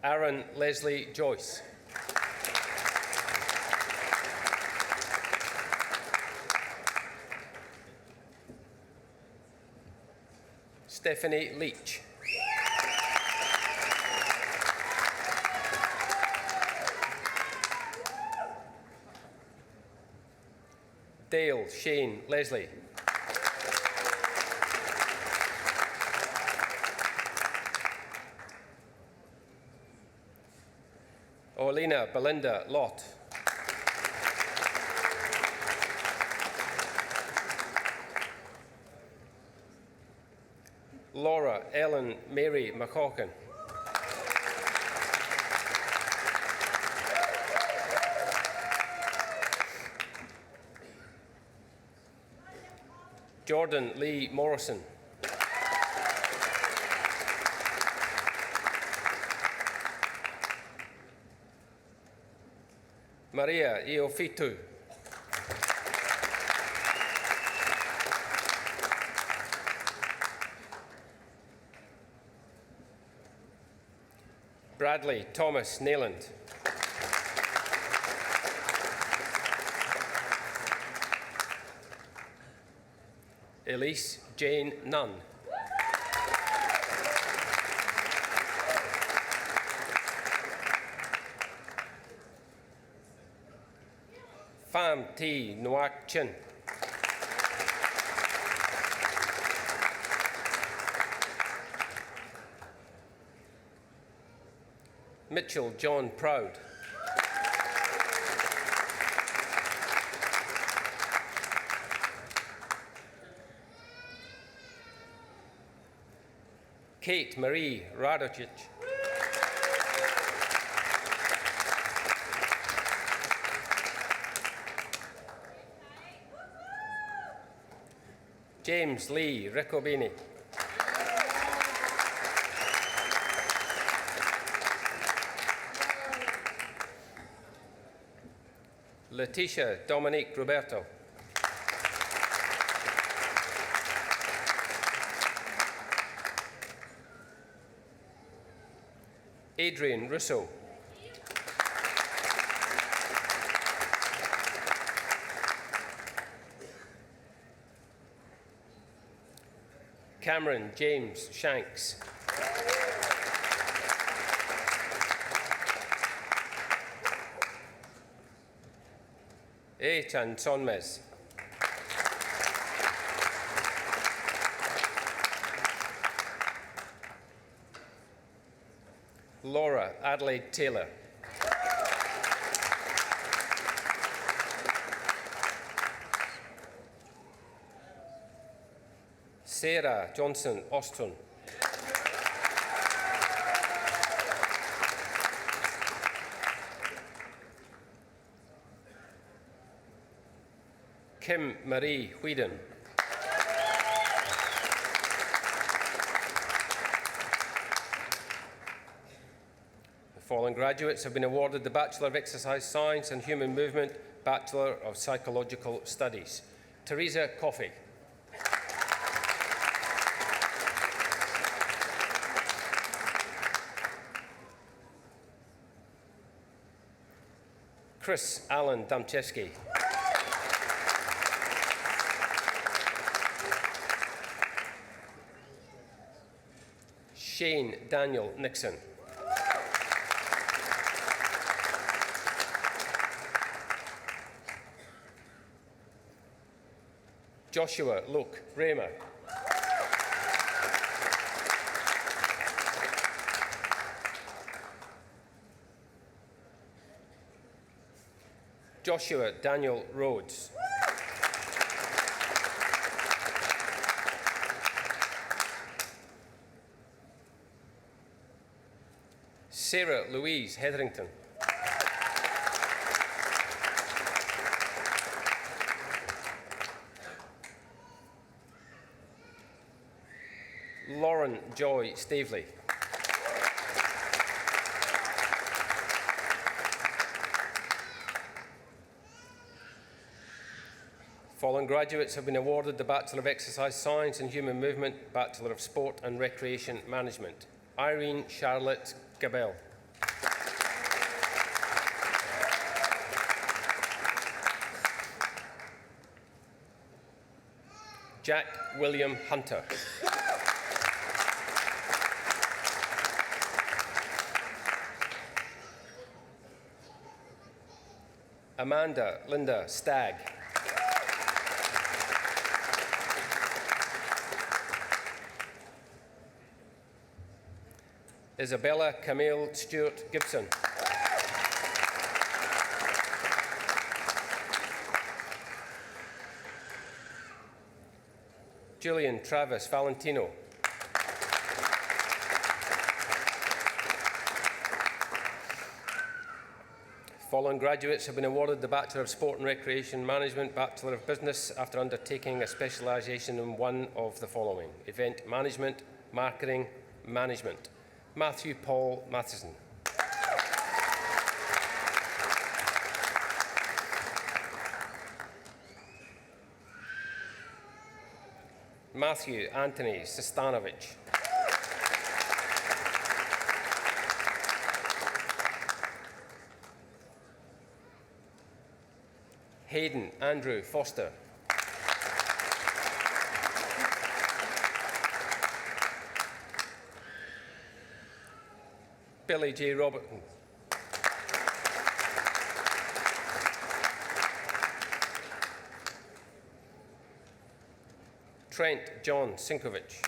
Aaron Leslie Joyce. Stephanie Leach. Dale Shane Leslie. Orlina Belinda Lott. Laura Ellen Mary McCauken. Jordan Lee Morrison. Maria Iofitu. Bradley Thomas Nayland. Elise Jane Nunn. Pham T. Nuak Chin. Mitchell John Proud. Kate Marie Radocic. James Lee Riccobini. Letitia Dominique Roberto. Adrian Russo. Cameron James Shanks. Chan Sonmez. Laura Adelaide Taylor. Sarah Johnson Ostron. Kim Marie Whedon. The following graduates have been awarded the Bachelor of Exercise Science and Human Movement, Bachelor of Psychological Studies. Teresa Coffey. Chris Allen Damchewski. Shane Daniel Nixon. Joshua Luke Raymer. Joshua Daniel Rhodes. Sarah Louise Hetherington. Lauren Joy Stavely. Following graduates have been awarded the Bachelor of Exercise Science and Human Movement, Bachelor of Sport and Recreation Management. Irene Charlotte Gabel. Jack William Hunter. Amanda Linda Stagg. Isabella Camille Stewart Gibson. Julian Travis Valentino. following graduates have been awarded the Bachelor of Sport and Recreation Management, Bachelor of Business after undertaking a specialisation in one of the following: Event Management, Marketing, Management. Matthew Paul Matheson. Matthew Anthony Sestanovich. Hayden Andrew Foster. Billy J. Robertson. Trent John Sinkovich.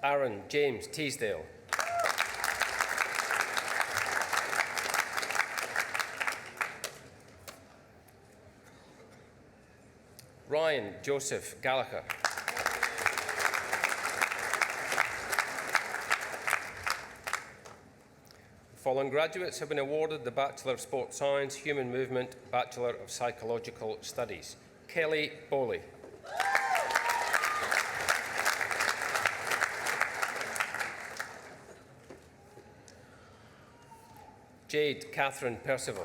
Aaron James Teasdale. Ryan Joseph Gallagher. The following graduates have been awarded the Bachelor of Sport Science, Human Movement, Bachelor of Psychological Studies. Kelly Bowley. Jade Catherine Percival.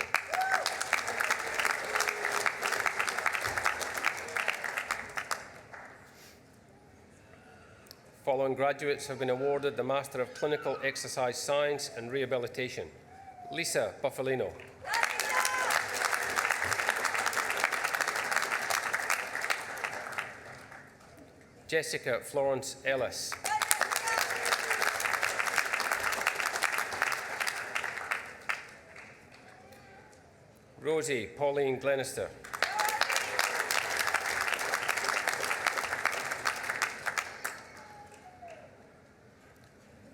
Following graduates have been awarded the Master of Clinical Exercise Science and Rehabilitation. Lisa Buffalino. Jessica Florence Ellis. Rosie Pauline Glenister.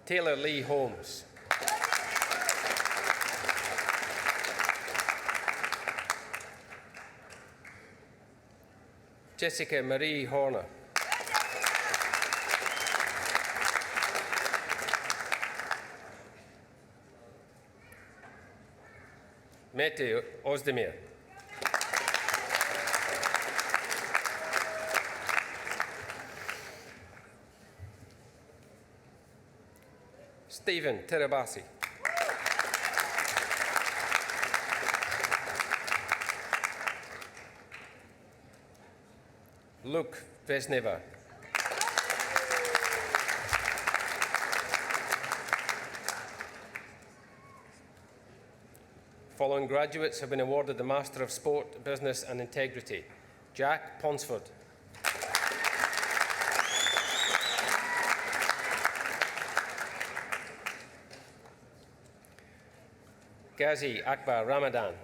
Taylor Lee Holmes. Jessica Marie Horner. Mete Ozdemir. Stephen Terabasi. Luke Vesneva. Following graduates have been awarded the Master of Sport, Business and Integrity. Jack Ponsford. Ghazi Akbar Ramadan.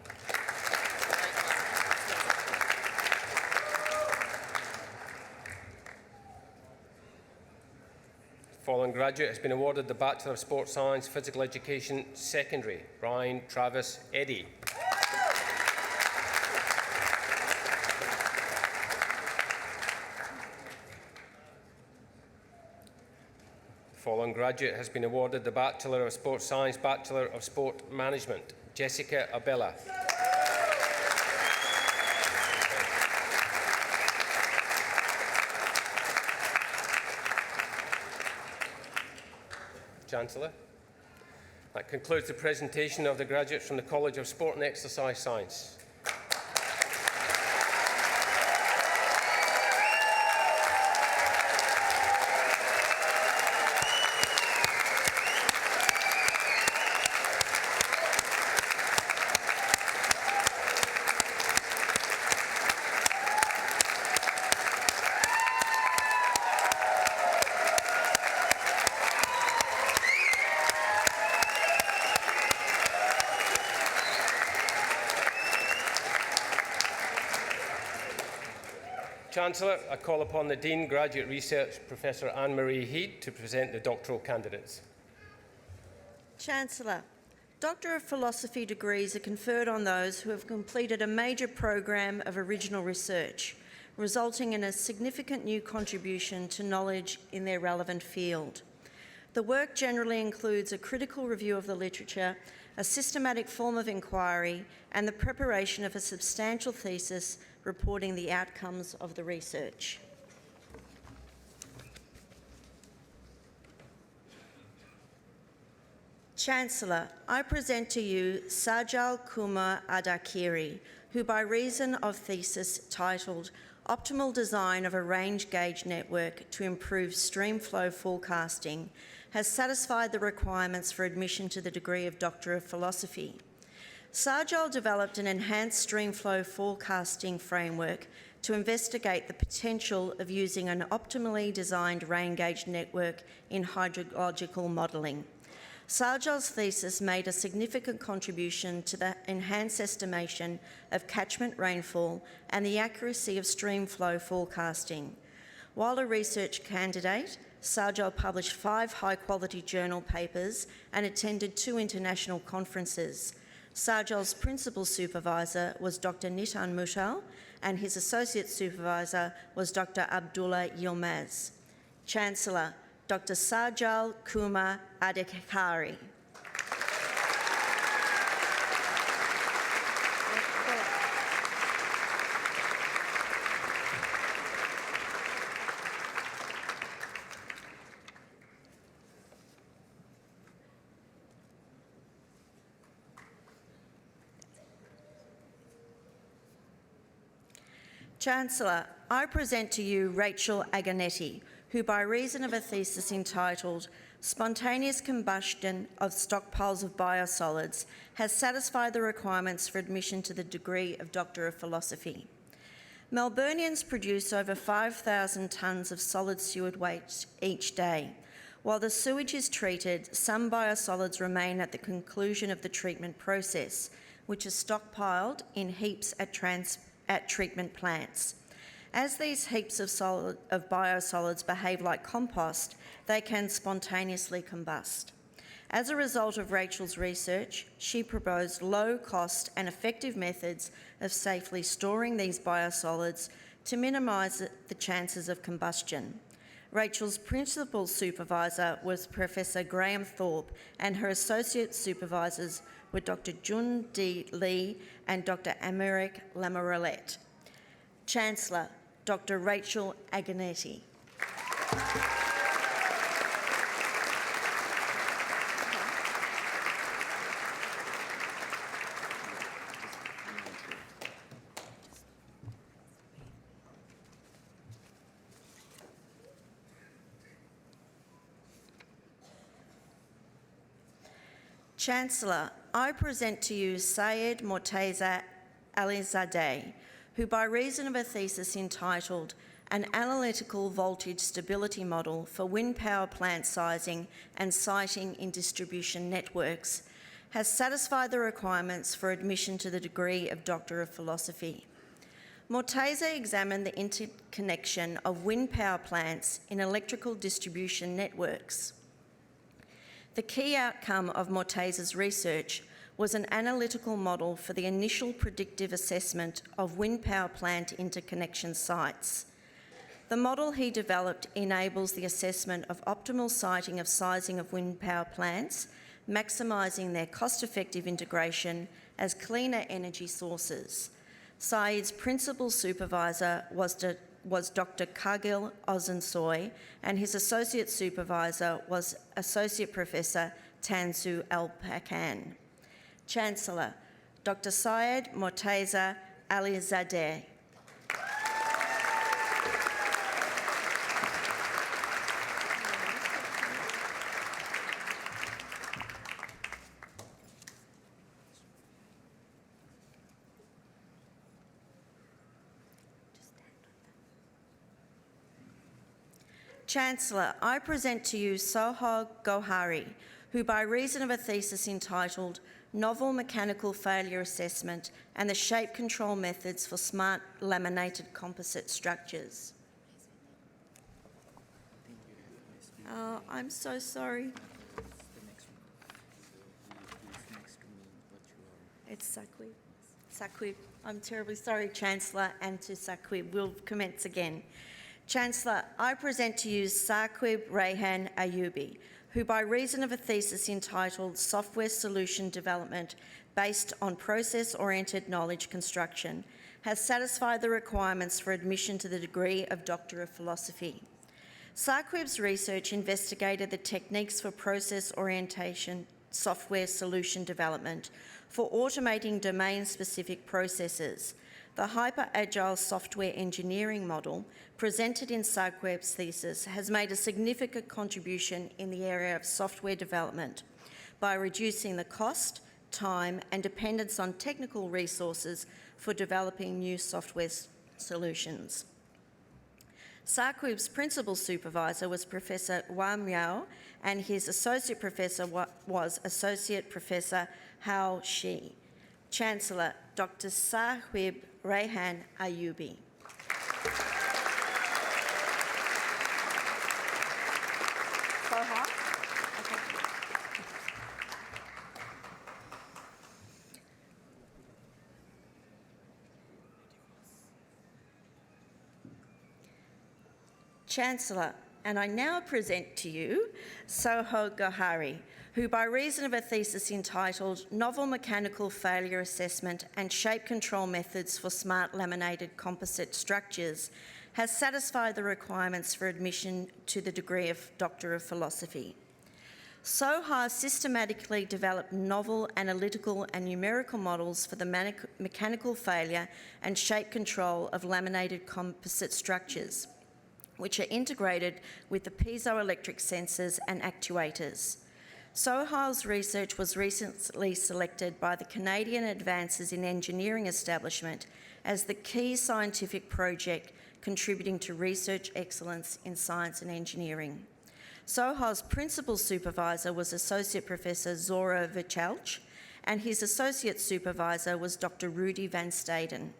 Following graduate has been awarded the Bachelor of Sports Science, Physical Education, Secondary. Ryan Travis Eddy. Following graduate has been awarded the Bachelor of Sports Science, Bachelor of Sport Management. Jessica Abella. Chancellor. That concludes the presentation of the graduates from the College of Sport and Exercise Science. Chancellor, I call upon the Dean, Graduate Research, Professor Anne-Marie Heed, to present the doctoral candidates. Chancellor, Doctor of Philosophy degrees are conferred on those who have completed a major program of original research, resulting in a significant new contribution to knowledge in their relevant field. The work generally includes a critical review of the literature, a systematic form of inquiry, and the preparation of a substantial thesis reporting the outcomes of the research. Chancellor, I present to you Sajal Kumar Adakiri, who by reason of thesis titled Optimal Design of a Range Gauge Network to Improve Streamflow Forecasting, has satisfied the requirements for admission to the degree of Doctor of Philosophy. Sajal developed an enhanced streamflow forecasting framework to investigate the potential of using an optimally designed rain gauge network in hydrological modelling. Sajal's thesis made a significant contribution to the enhanced estimation of catchment rainfall and the accuracy of streamflow forecasting. While a research candidate, Sajal published 5 high-quality journal papers and attended 2 international conferences. Sajal's principal supervisor was Dr. Nitan Mutal, and his associate supervisor was Dr. Abdullah Yilmaz. Chancellor, Dr. Sajal Kumar Adhikari. Chancellor, I present to you Rachel Aganetti, who by reason of a thesis entitled Spontaneous Combustion of Stockpiles of Biosolids has satisfied the requirements for admission to the degree of Doctor of Philosophy. Melburnians produce over 5,000 tonnes of solid sewage waste each day. While the sewage is treated, some biosolids remain at the conclusion of the treatment process, which is stockpiled in heaps at treatment plants. As these heaps of biosolids behave like compost, they can spontaneously combust. As a result of Rachel's research, she proposed low-cost and effective methods of safely storing these biosolids to minimise the chances of combustion. Rachel's principal supervisor was Professor Graham Thorpe, and her associate supervisors were Dr. Jun D. Lee and Dr. Americ Lamarolette. Chancellor, Dr. Rachel Aganetti. Chancellor, I present to you Syed Mortaza Alizadeh, who by reason of a thesis entitled An Analytical Voltage Stability Model for Wind Power Plant Sizing and Siting in Distribution Networks, has satisfied the requirements for admission to the degree of Doctor of Philosophy. Mortaza examined the interconnection of wind power plants in electrical distribution networks. The key outcome of Mortaza's research was an analytical model for the initial predictive assessment of wind power plant interconnection sites. The model he developed enables the assessment of optimal siting of sizing of wind power plants, maximising their cost-effective integration as cleaner energy sources. Syed's principal supervisor was Dr. Kargil Ozensoy, and his associate supervisor was Associate Professor Tansu Al-Pakan. Chancellor, Dr. Syed Mortaza Alizadeh. Chancellor, I present to you Sohag Gohari, who by reason of a thesis entitled Novel Mechanical Failure Assessment and the Shape Control Methods for Smart Laminated Composite Structures. Oh, I'm so sorry. It's Sakwi. Saqib, I'm terribly sorry, Chancellor, and to Saqib. We'll commence again. Chancellor, I present to you Saqib Rayhan Ayubi, who by reason of a thesis entitled Software Solution Development based on Process-Oriented Knowledge Construction, has satisfied the requirements for admission to the degree of Doctor of Philosophy. Saqib's research investigated the techniques for process orientation software solution development for automating domain-specific processes. The hyper-agile software engineering model presented in Saqib's thesis has made a significant contribution in the area of software development by reducing the cost, time and dependence on technical resources for developing new software solutions. Saqib's principal supervisor was Professor Hua Miao, and his associate professor was Associate Professor Hao Shi. Chancellor, Dr. Saqib Rayhan Ayubi. Chancellor, and I now present to you Soho Gohari, who by reason of a thesis entitled Novel Mechanical Failure Assessment and Shape Control Methods for Smart Laminated Composite Structures, has satisfied the requirements for admission to the degree of Doctor of Philosophy. Soha systematically developed novel analytical and numerical models for the mechanical failure and shape control of laminated composite structures, which are integrated with the piezoelectric sensors and actuators. Sohail's research was recently selected by the Canadian Advances in Engineering Establishment as the key scientific project contributing to research excellence in science and engineering. Sohail's principal supervisor was Associate Professor Zora Vichalch, and his associate supervisor was Dr. Rudy Van Staden.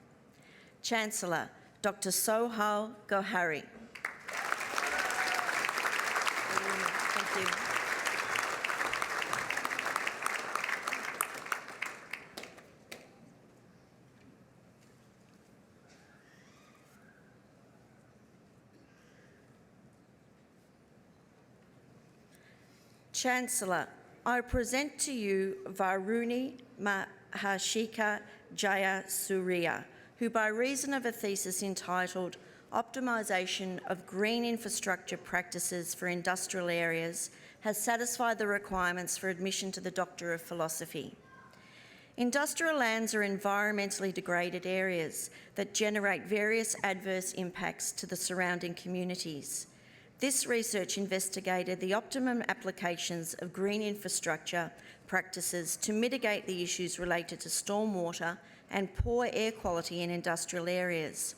Chancellor, Dr. Sohail Gohari. Thank you. Chancellor, I present to you Varuni Mahashika Jaya Surya, who by reason of a thesis entitled Optimisation of Green Infrastructure Practices for Industrial Areas has satisfied the requirements for admission to the Doctor of Philosophy. Industrial lands are environmentally degraded areas that generate various adverse impacts to the surrounding communities. This research investigated the optimum applications of green infrastructure practices to mitigate the issues related to stormwater and poor air quality in industrial areas.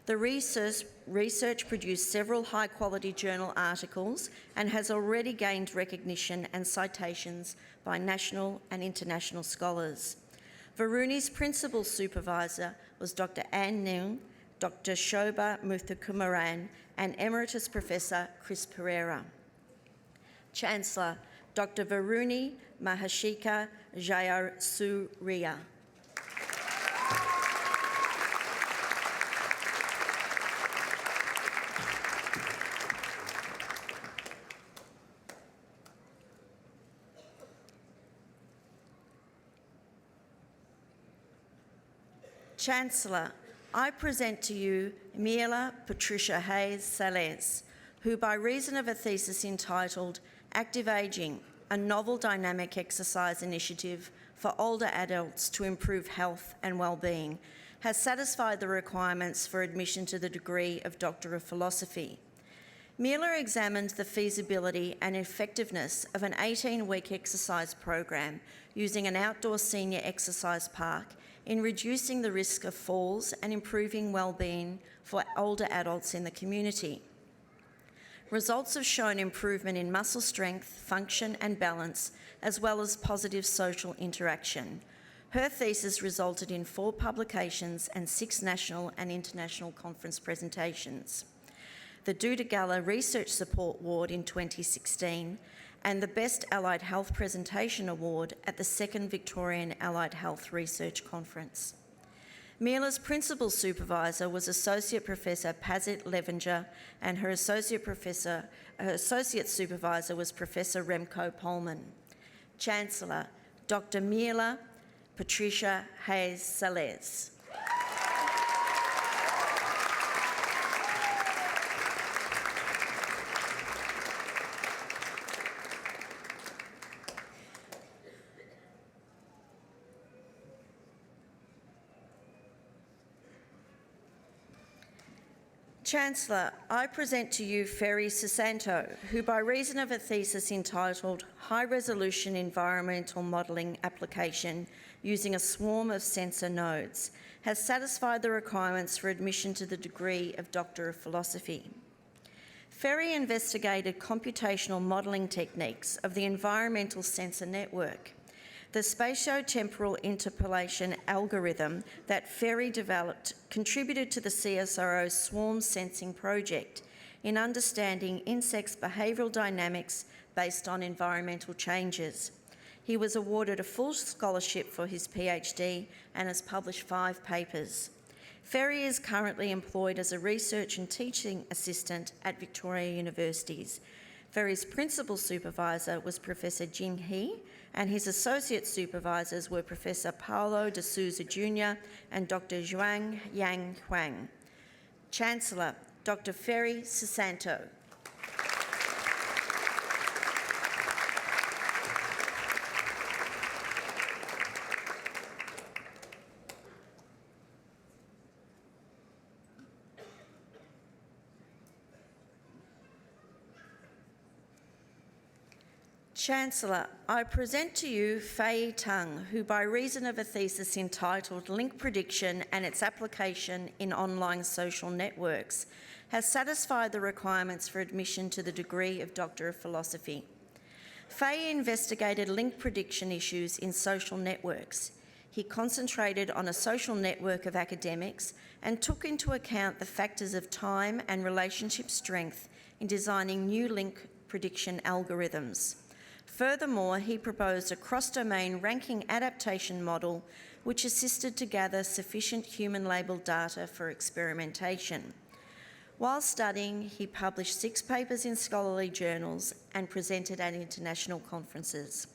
The research produced several high-quality journal articles and has already gained recognition and citations by national and international scholars. Varuni's principal supervisor was Dr. Anne Neung, Dr. Shobha Muthukumaran, and Emeritus Professor Chris Pereira. Chancellor, Dr. Varuni Mahashika Jayasuriya. Chancellor, I present to you Miela Patricia Hayes Sales, who by reason of a thesis entitled Active Ageing, a Novel Dynamic Exercise Initiative for Older Adults to Improve Health and Wellbeing, has satisfied the requirements for admission to the degree of Doctor of Philosophy. Miela examined the feasibility and effectiveness of an 18-week exercise program using an outdoor senior exercise park in reducing the risk of falls and improving wellbeing for older adults in the community. Results have shown improvement in muscle strength, function and balance, as well as positive social interaction. Her thesis resulted in 4 publications and 6 national and international conference presentations. The Dudagalla Research Support Award in 2016 and the Best Allied Health Presentation Award at the 2nd Victorian Allied Health Research Conference. Mila's principal supervisor was Associate Professor Pazit Levenger, and her associate supervisor was Professor Remco Polman. Chancellor, Dr. Mila Patricia Hayes-Salez. Chancellor, I present to you Ferry Susanto, who by reason of a thesis entitled High Resolution Environmental Modelling Application Using a Swarm of Sensor Nodes, has satisfied the requirements for admission to the degree of Doctor of Philosophy. Ferry investigated computational modelling techniques of the environmental sensor network. The spatio-temporal interpolation algorithm that Ferry developed contributed to the CSIRO's swarm sensing project in understanding insects' behavioural dynamics based on environmental changes. He was awarded a full scholarship for his PhD and has published 5 papers. Ferry is currently employed as a research and teaching assistant at Victoria Universities. Ferry's principal supervisor was Professor Jing He, and his associate supervisors were Professor Paulo de Souza Jr. and Dr. Zhuang Yang Huang. Chancellor, Dr. Ferry Susanto. Chancellor, I present to you Fei Tang, who by reason of a thesis entitled Link Prediction and its Application in Online Social Networks, has satisfied the requirements for admission to the degree of Doctor of Philosophy. Fei investigated link prediction issues in social networks. He concentrated on a social network of academics and took into account the factors of time and relationship strength in designing new link prediction algorithms. Furthermore, he proposed a cross-domain ranking adaptation model which assisted to gather sufficient human-labelled data for experimentation. While studying, he published 6 papers in scholarly journals and presented at international conferences.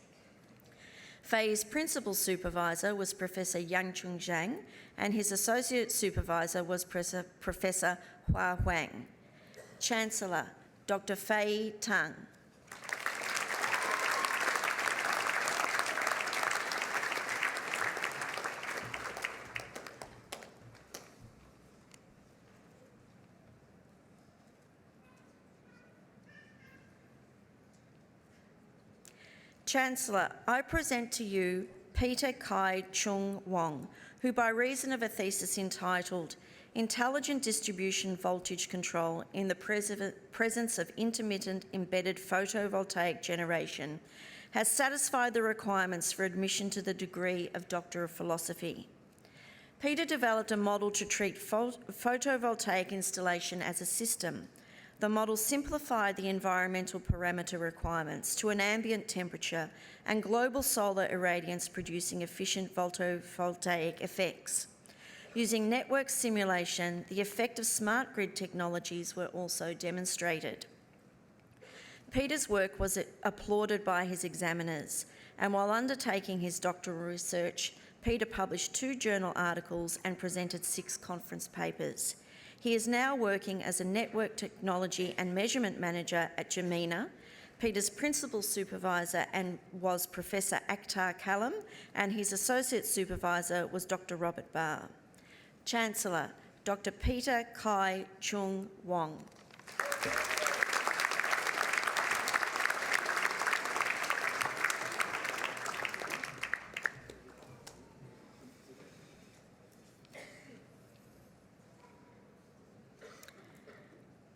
Fei's principal supervisor was Professor Yangchun Zhang, and his associate supervisor was Professor Hua Huang. Chancellor, Dr. Fei Tang. Chancellor, I present to you Peter Kai Chung Wong, who by reason of a thesis entitled Intelligent Distribution Voltage Control in the Presence of Intermittent Embedded Photovoltaic Generation, has satisfied the requirements for admission to the degree of Doctor of Philosophy. Peter developed a model to treat photovoltaic installation as a system. The model simplified the environmental parameter requirements to an ambient temperature and global solar irradiance producing efficient photovoltaic effects. Using network simulation, the effect of smart grid technologies were also demonstrated. Peter's work was applauded by his examiners, and while undertaking his doctoral research, Peter published 2 journal articles and presented 6 conference papers. He is now working as a network technology and measurement manager at Gemina. Peter's principal supervisor was Professor Akhtar Kalam, and his associate supervisor was Dr. Robert Barr. Chancellor, Dr. Peter Kai Chung Wong.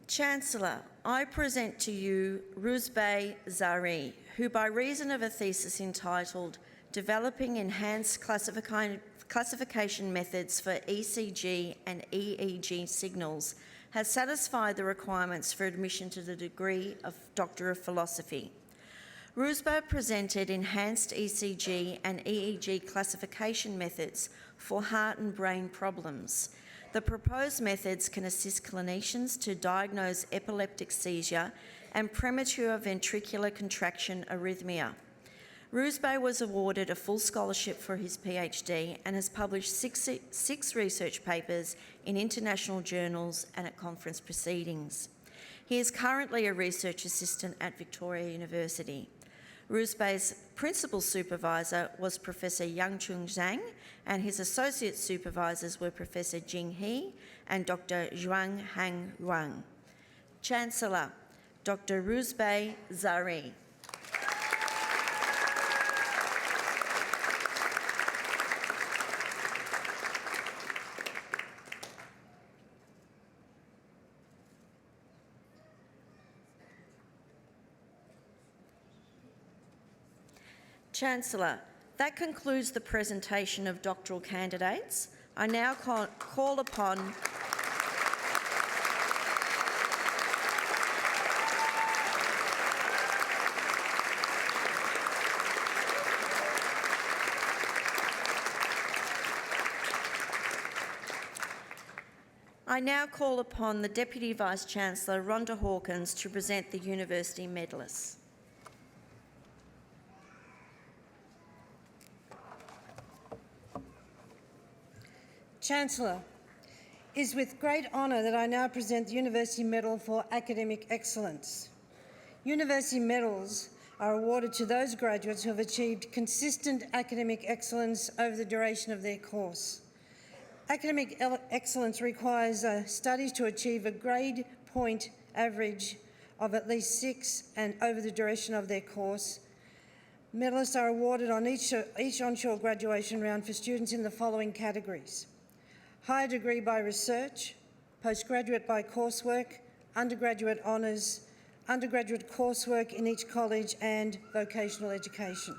Chancellor, I present to you Ruzbeh Zari, who by reason of a thesis entitled Developing Enhanced Classification Methods for ECG and EEG Signals, has satisfied the requirements for admission to the degree of Doctor of Philosophy. Ruzbeh presented enhanced ECG and EEG classification methods for heart and brain problems. The proposed methods can assist clinicians to diagnose epileptic seizure and premature ventricular contraction arrhythmia. Roosbay was awarded a full scholarship for his PhD and has published six research papers in international journals and at conference proceedings. He is currently a research assistant at Victoria University. Roosbay's principal supervisor was Professor Yangchun Zhang, and his associate supervisors were Professor Jing He and Dr. Zhuang Hang Wang. Chancellor, Dr. Roosbay Zari. Chancellor, that concludes the presentation of doctoral candidates. I now call upon the Deputy Vice-Chancellor, Rhonda Hawkins, to present the university medalists. Chancellor, it is with great honour that I now present the University Medal for Academic Excellence. University medals are awarded to those graduates who have achieved consistent academic excellence over the duration of their course. Academic excellence requires studies to achieve a grade point average of at least 6 and over the duration of their course. Medalists are awarded on each onshore graduation round for students in the following categories: higher degree by research, postgraduate by coursework, undergraduate honours, undergraduate coursework in each college, and vocational education.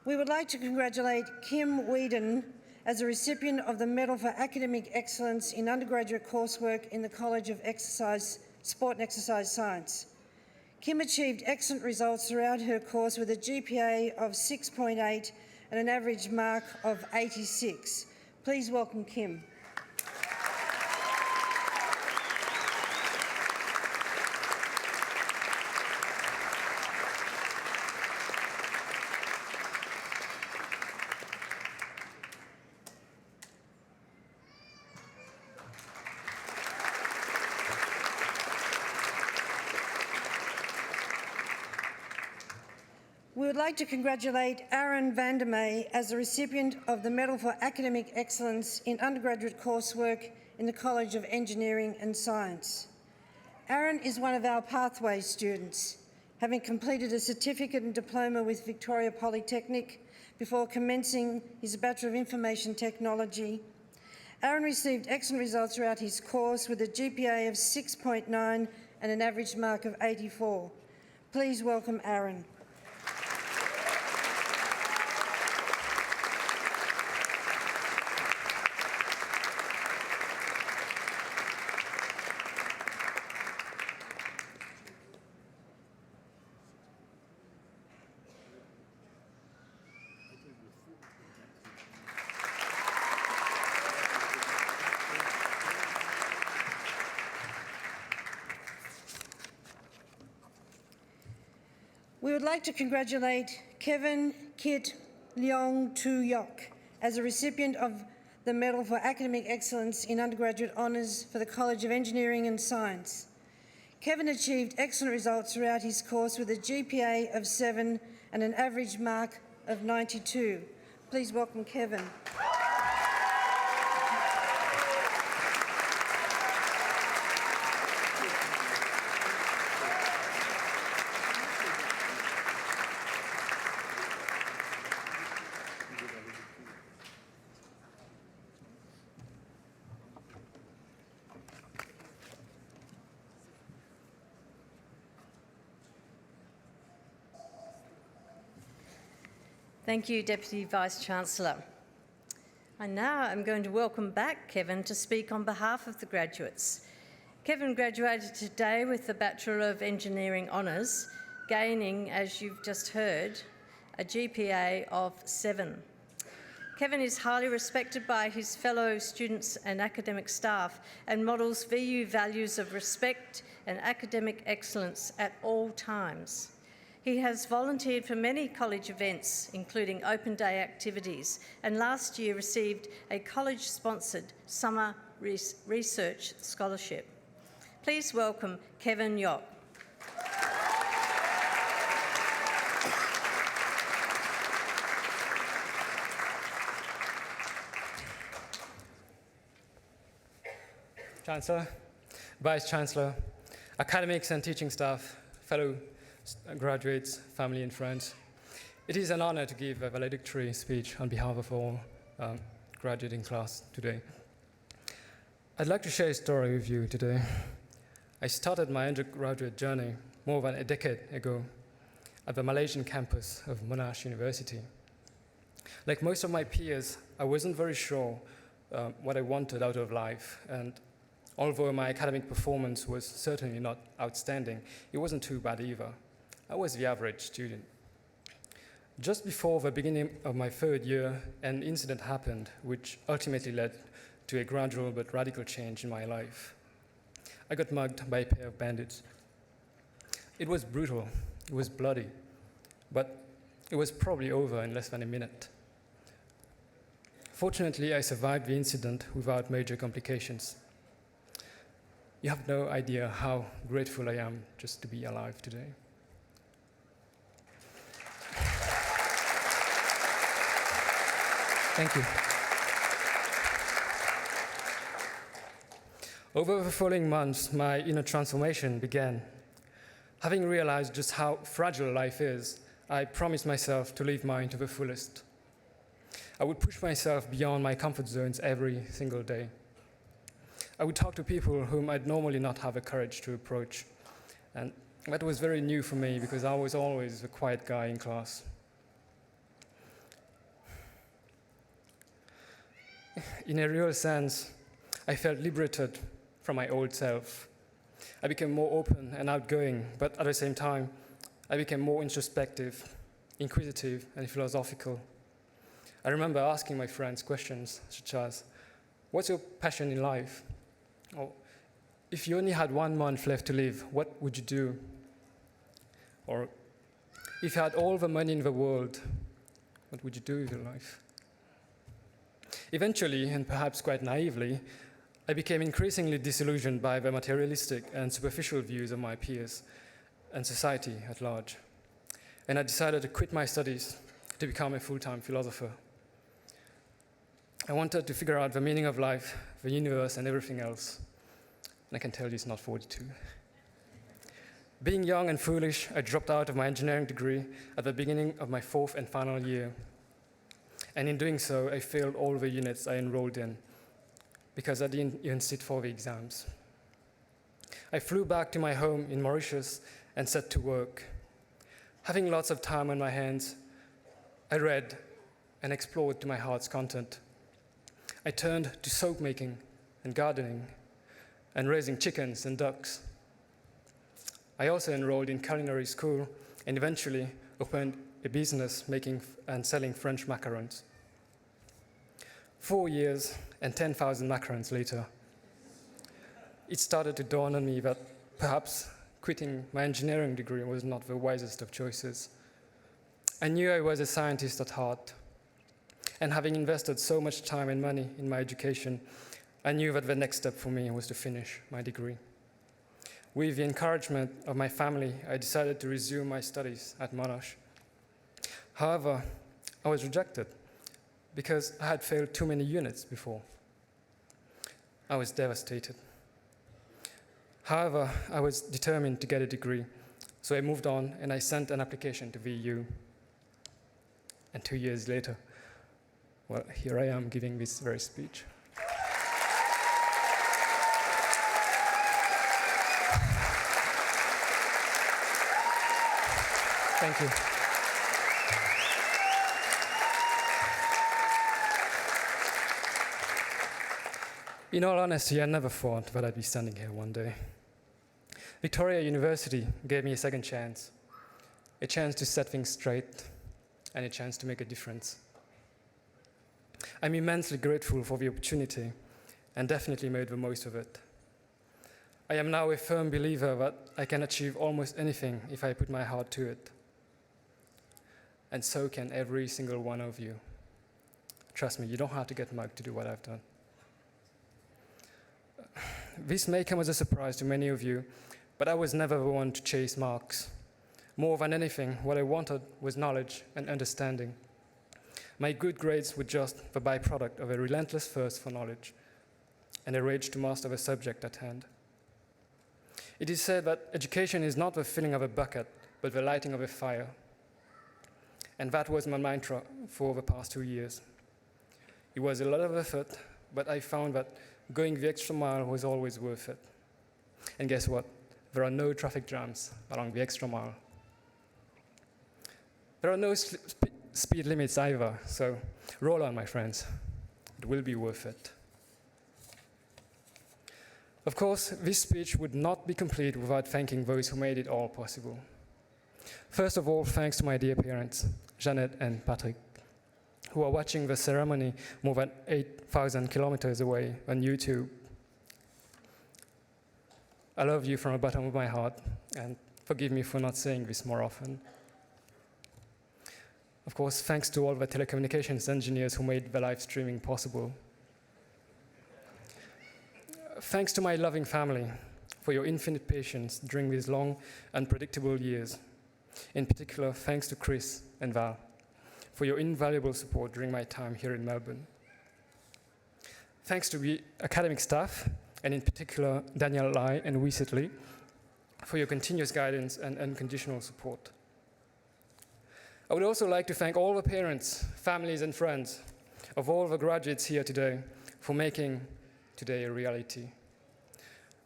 We would like to congratulate Kim Whedon as a recipient of the Medal for Academic Excellence in undergraduate coursework in the College of Sport and Exercise Science. Kim achieved excellent results throughout her course with a GPA of 6.8 and an average mark of 86. Please welcome Kim. We would like to congratulate Aaron Vandermeer as the recipient of the Medal for Academic Excellence in undergraduate coursework in the College of Engineering and Science. Aaron is one of our Pathways students, having completed a certificate and diploma with Victoria Polytechnic before commencing his Bachelor of Information Technology. Aaron received excellent results throughout his course with a GPA of 6.9 and an average mark of 84. Please welcome Aaron. We would like to congratulate Kevin Kit Leong Tu Yok as a recipient of the Medal for Academic Excellence in Undergraduate Honours for the College of Engineering and Science. Kevin achieved excellent results throughout his course with a GPA of 7 and an average mark of 92. Please welcome Kevin. Thank you, Deputy Vice-Chancellor. And now I'm going to welcome back Kevin to speak on behalf of the graduates. Kevin graduated today with the Bachelor of Engineering Honours, gaining, as you've just heard, a GPA of 7. Kevin is highly respected by his fellow students and academic staff and models VU values of respect and academic excellence at all times. He has volunteered for many college events, including open day activities, and last year received a college-sponsored summer research scholarship. Please welcome Kevin Yock. Chancellor, Vice Chancellor, academics and teaching staff, fellow graduates, family and friends. It is an honor to give a valedictory speech on behalf of all graduating class today. I'd like to share a story with you today. I started my undergraduate journey more than a decade ago at the Malaysian campus of Monash University. Like most of my peers, I wasn't very sure what I wanted out of life, and although my academic performance was certainly not outstanding, it wasn't too bad either. I was the average student. Just before the beginning of my third year, an incident happened which ultimately led to a gradual but radical change in my life. I got mugged by a pair of bandits. It was brutal, it was bloody, but it was probably over in less than a minute. Fortunately, I survived the incident without major complications. You have no idea how grateful I am just to be alive today. Thank you. Over the following months, my inner transformation began. Having realized just how fragile life is, I promised myself to live mine to the fullest. I would push myself beyond my comfort zones every single day. I would talk to people whom I'd normally not have the courage to approach. And that was very new for me because I was always the quiet guy in class. In a real sense, I felt liberated from my old self. I became more open and outgoing, but at the same time, I became more introspective, inquisitive, and philosophical. I remember asking my friends questions such as, what's your passion in life? Or, if you only had 1 month left to live, what would you do? Or, if you had all the money in the world, what would you do with your life? Eventually, and perhaps quite naively, I became increasingly disillusioned by the materialistic and superficial views of my peers and society at large. And I decided to quit my studies to become a full-time philosopher. I wanted to figure out the meaning of life, the universe, and everything else. And I can tell you it's not 42. Being young and foolish, I dropped out of my engineering degree at the beginning of my 4th and final year. And in doing so, I failed all the units I enrolled in because I didn't even sit for the exams. I flew back to my home in Mauritius and set to work. Having lots of time on my hands, I read and explored to my heart's content. I turned to soap making and gardening and raising chickens and ducks. I also enrolled in culinary school and eventually opened a business making and selling French macarons. 4 years and 10,000 macarons later, it started to dawn on me that perhaps quitting my engineering degree was not the wisest of choices. I knew I was a scientist at heart, and having invested so much time and money in my education, I knew that the next step for me was to finish my degree. With the encouragement of my family, I decided to resume my studies at Monash. However, I was rejected because I had failed too many units before. I was devastated. However, I was determined to get a degree, so I moved on and I sent an application to VU. And 2 years later, well, here I am giving this very speech. Thank you. In all honesty, I never thought that I'd be standing here one day. Victoria University gave me a second chance, a chance to set things straight, and a chance to make a difference. I'm immensely grateful for the opportunity and definitely made the most of it. I am now a firm believer that I can achieve almost anything if I put my heart to it. And so can every single one of you. Trust me, you don't have to get mugged to do what I've done. This may come as a surprise to many of you, but I was never the one to chase marks. More than anything, what I wanted was knowledge and understanding. My good grades were just the byproduct of a relentless thirst for knowledge and a rage to master the subject at hand. It is said that education is not the filling of a bucket, but the lighting of a fire. And that was my mantra for the past 2 years. It was a lot of effort, but I found that going the extra mile was always worth it. And guess what? There are no traffic jams along the extra mile. There are no speed limits either, so roll on, my friends. It will be worth it. Of course, this speech would not be complete without thanking those who made it all possible. First of all, thanks to my dear parents, Jeanette and Patrick, who are watching the ceremony more than 8,000 kilometers away on YouTube. I love you from the bottom of my heart, and forgive me for not saying this more often. Of course, thanks to all the telecommunications engineers who made the live streaming possible. Thanks to my loving family for your infinite patience during these long, unpredictable years. In particular, thanks to Chris and Val for your invaluable support during my time here in Melbourne. Thanks to the academic staff, and in particular, Daniel Lai and Wee Sit Lee, for your continuous guidance and unconditional support. I would also like to thank all the parents, families, and friends of all the graduates here today for making today a reality.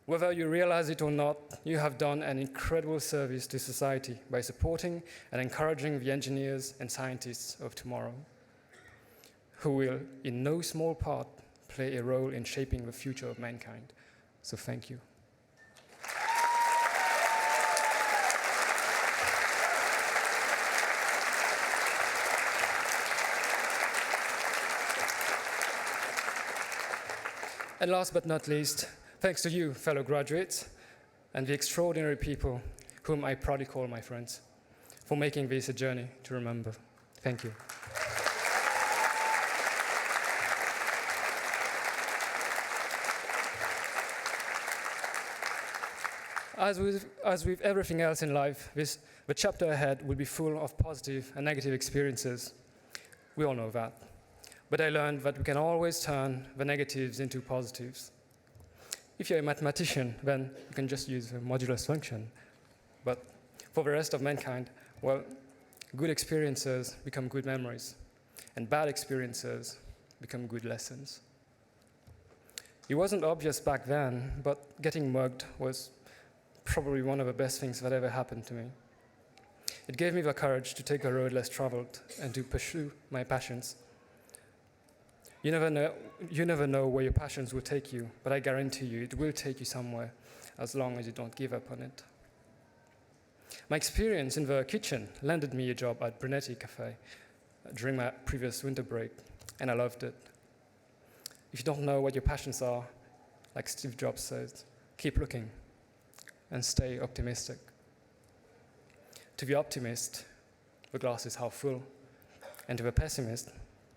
Whether you realize it or not, you have done an incredible service to society by supporting and encouraging the engineers and scientists of tomorrow, who will, in no small part, play a role in shaping the future of mankind. So thank you. And last but not least, thanks to you, fellow graduates, and the extraordinary people whom I proudly call my friends, for making this a journey to remember. Thank you. As with everything else in life, the chapter ahead will be full of positive and negative experiences. We all know that. But I learned that we can always turn the negatives into positives. If you're a mathematician, then you can just use the modulus function. But for the rest of mankind, well, good experiences become good memories, and bad experiences become good lessons. It wasn't obvious back then, but getting mugged was probably one of the best things that ever happened to me. It gave me the courage to take a road less traveled and to pursue my passions. You never know where your passions will take you, but I guarantee you it will take you somewhere as long as you don't give up on it. My experience in the kitchen landed me a job at Brunetti Cafe during my previous winter break, and I loved it. If you don't know what your passions are, like Steve Jobs says, keep looking and stay optimistic. To the optimist, the glass is half full, and to the pessimist,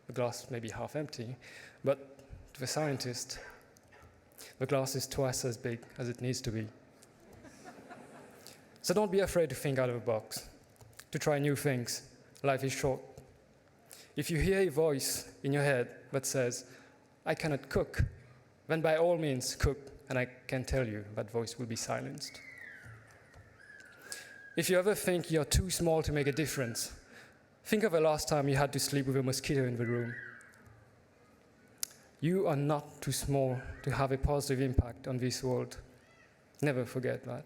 the glass may be half empty, but to the scientist, the glass is twice as big as it needs to be. So don't be afraid to think out of the box, to try new things. Life is short. If you hear a voice in your head that says, "I cannot cook," then by all means cook, and I can tell you that voice will be silenced. If you ever think you're too small to make a difference, think of the last time you had to sleep with a mosquito in the room. You are not too small to have a positive impact on this world. Never forget that.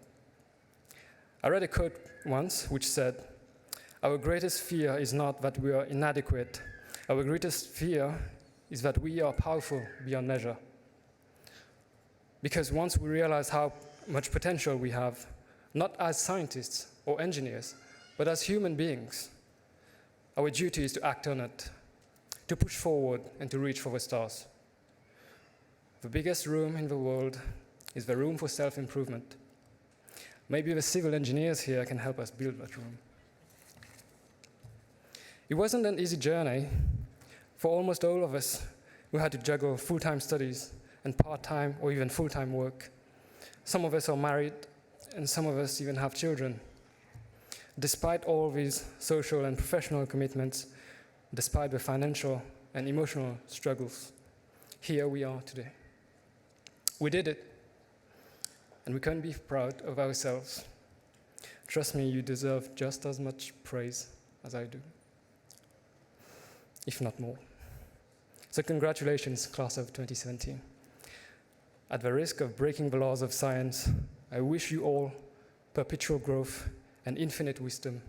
I read a quote once which said, "Our greatest fear is not that we are inadequate. Our greatest fear is that we are powerful beyond measure." Because once we realize how much potential we have, not as scientists or engineers, but as human beings, our duty is to act on it, to push forward and to reach for the stars. The biggest room in the world is the room for self-improvement. Maybe the civil engineers here can help us build that room. It wasn't an easy journey for almost all of us who had to juggle full-time studies and part-time or even full-time work. Some of us are married, and some of us even have children. Despite all these social and professional commitments, despite the financial and emotional struggles, here we are today. We did it, and we can be proud of ourselves. Trust me, you deserve just as much praise as I do, if not more. So congratulations, class of 2017. At the risk of breaking the laws of science, I wish you all perpetual growth and infinite wisdom,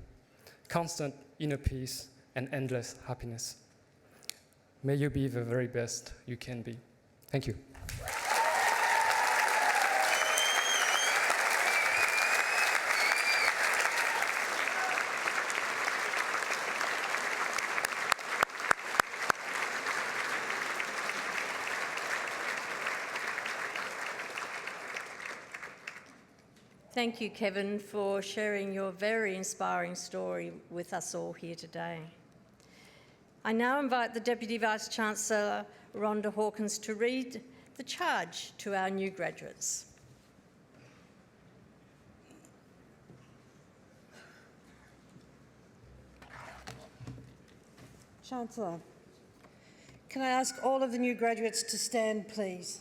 constant inner peace, and endless happiness. May you be the very best you can be. Thank you. Thank you, Kevin, for sharing your very inspiring story with us all here today. I now invite the Deputy Vice-Chancellor, Rhonda Hawkins, to read the charge to our new graduates. Chancellor, can I ask all of the new graduates to stand, please?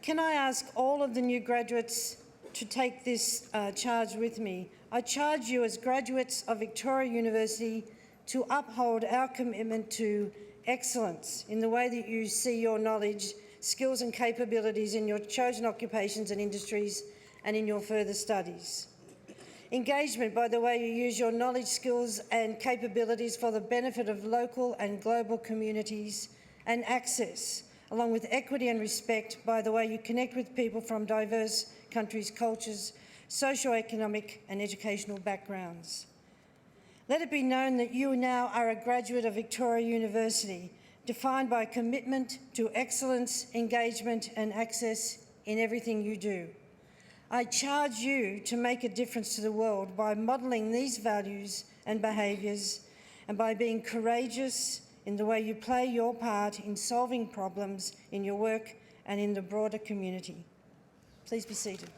Can I ask all of the new graduates to take this charge with me? I charge you as graduates of Victoria University to uphold our commitment to excellence in the way that you see your knowledge, skills and capabilities in your chosen occupations and industries and in your further studies. Engagement by the way you use your knowledge, skills and capabilities for the benefit of local and global communities, and access, along with equity and respect by the way you connect with people from diverse countries, cultures, socio-economic and educational backgrounds. Let it be known that you now are a graduate of Victoria University, defined by commitment to excellence, engagement and access in everything you do. I charge you to make a difference to the world by modelling these values and behaviours, and by being courageous in the way you play your part in solving problems in your work and in the broader community. Please be seated.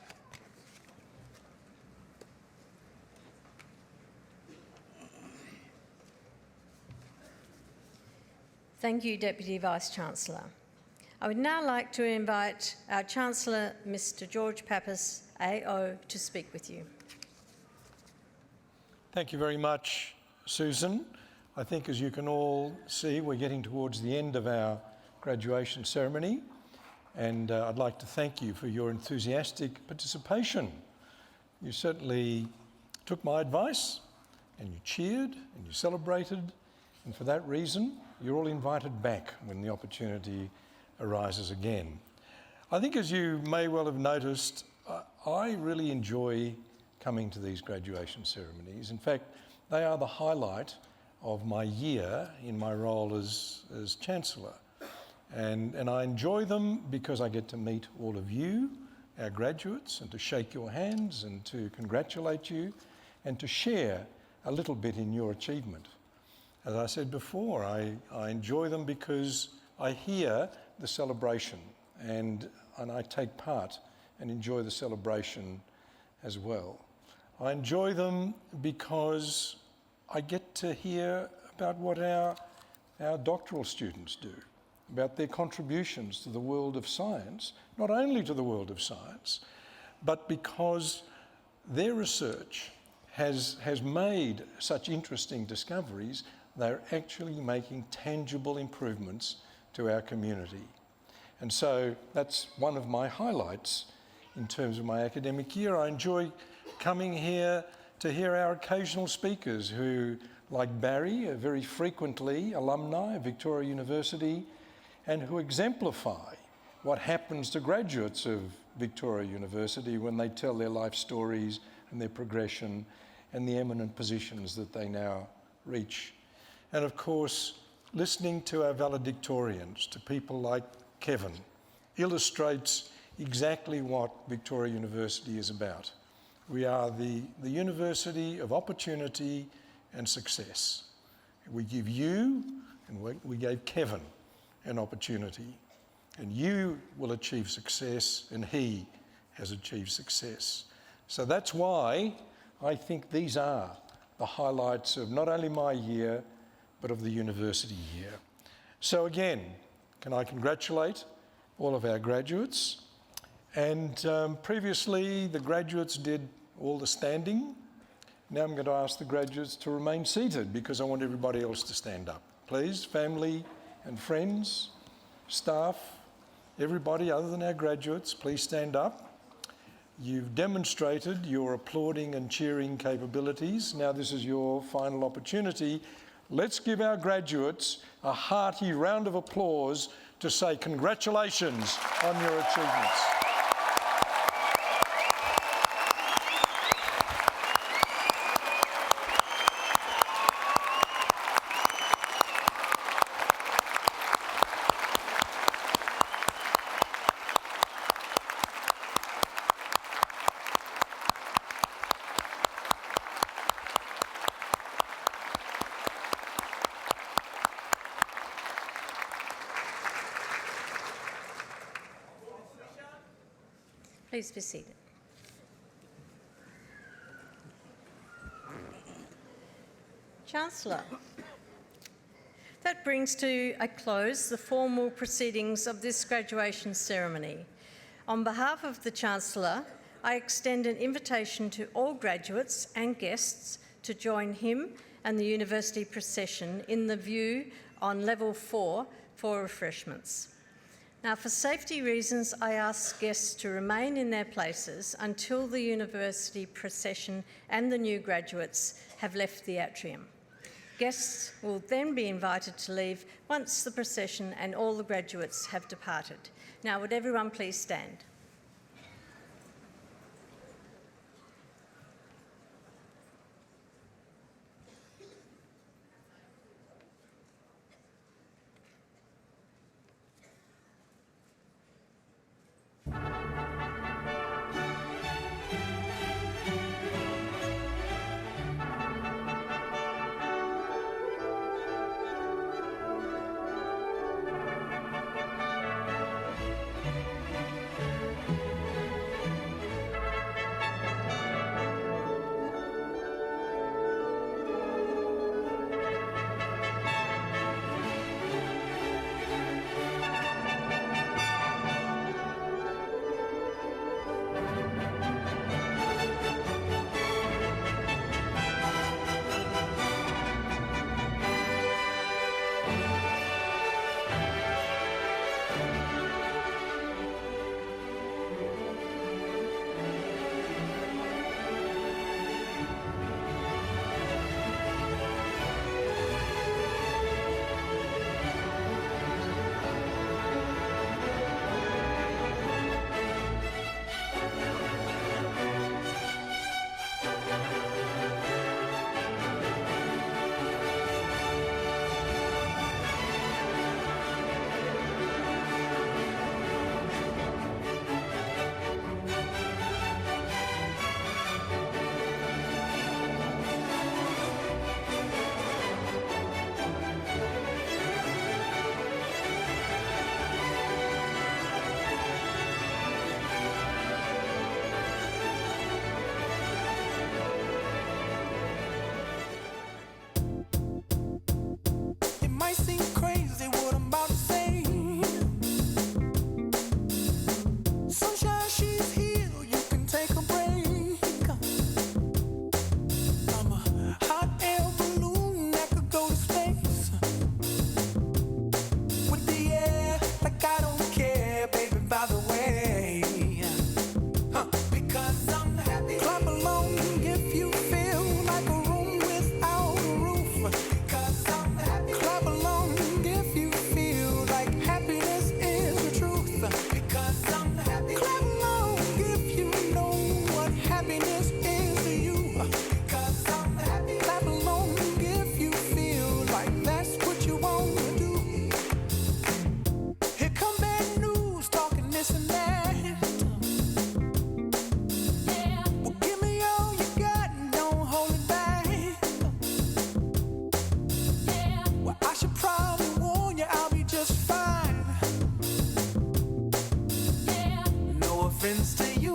Thank you, Deputy Vice-Chancellor. I would now like to invite our Chancellor, Mr. George Pappas, AO, to speak with you. Thank you very much, Susan. I think, as you can all see, we're getting towards the end of our graduation ceremony, and I'd like to thank you for your enthusiastic participation. You certainly took my advice, and you cheered, and you celebrated, and for that reason, you're all invited back when the opportunity arises again. I think, as you may well have noticed, I really enjoy coming to these graduation ceremonies. In fact, they are the highlight of my year in my role as Chancellor. And I enjoy them because I get to meet all of you, our graduates, and to shake your hands and to congratulate you and to share a little bit in your achievement. As I said before, I enjoy them because I hear the celebration and I take part and enjoy the celebration as well. I enjoy them because I get to hear about what our doctoral students do, about their contributions to the world of science, not only to the world of science, but because their research has made such interesting discoveries, they're actually making tangible improvements to our community. And so that's one of my highlights in terms of my academic year. I enjoy coming here to hear our occasional speakers who, like Barry, are very frequently alumni of Victoria University and who exemplify what happens to graduates of Victoria University when they tell their life stories and their progression and the eminent positions that they now reach. And of course, listening to our valedictorians, to people like Kevin, illustrates exactly what Victoria University is about. We are the university of opportunity and success. We give you, and we gave Kevin, an opportunity. And you will achieve success, and he has achieved success. So that's why I think these are the highlights of not only my year, but of the university year. So again, can I congratulate all of our graduates? And previously, the graduates did all the standing. Now I'm going to ask the graduates to remain seated because I want everybody else to stand up. Please, family and friends, staff, everybody other than our graduates, please stand up. You've demonstrated your applauding and cheering capabilities. Now this is your final opportunity. Let's give our graduates a hearty round of applause to say congratulations on your achievements. Please be seated. Chancellor, that brings to a close the formal proceedings of this graduation ceremony. On behalf of the Chancellor, I extend an invitation to all graduates and guests to join him and the university procession in the view on level 4 for refreshments. Now, for safety reasons, I ask guests to remain in their places until the university procession and the new graduates have left the atrium. Guests will then be invited to leave once the procession and all the graduates have departed. Now, would everyone please stand?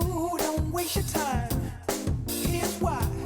Don't waste your time. Here's why.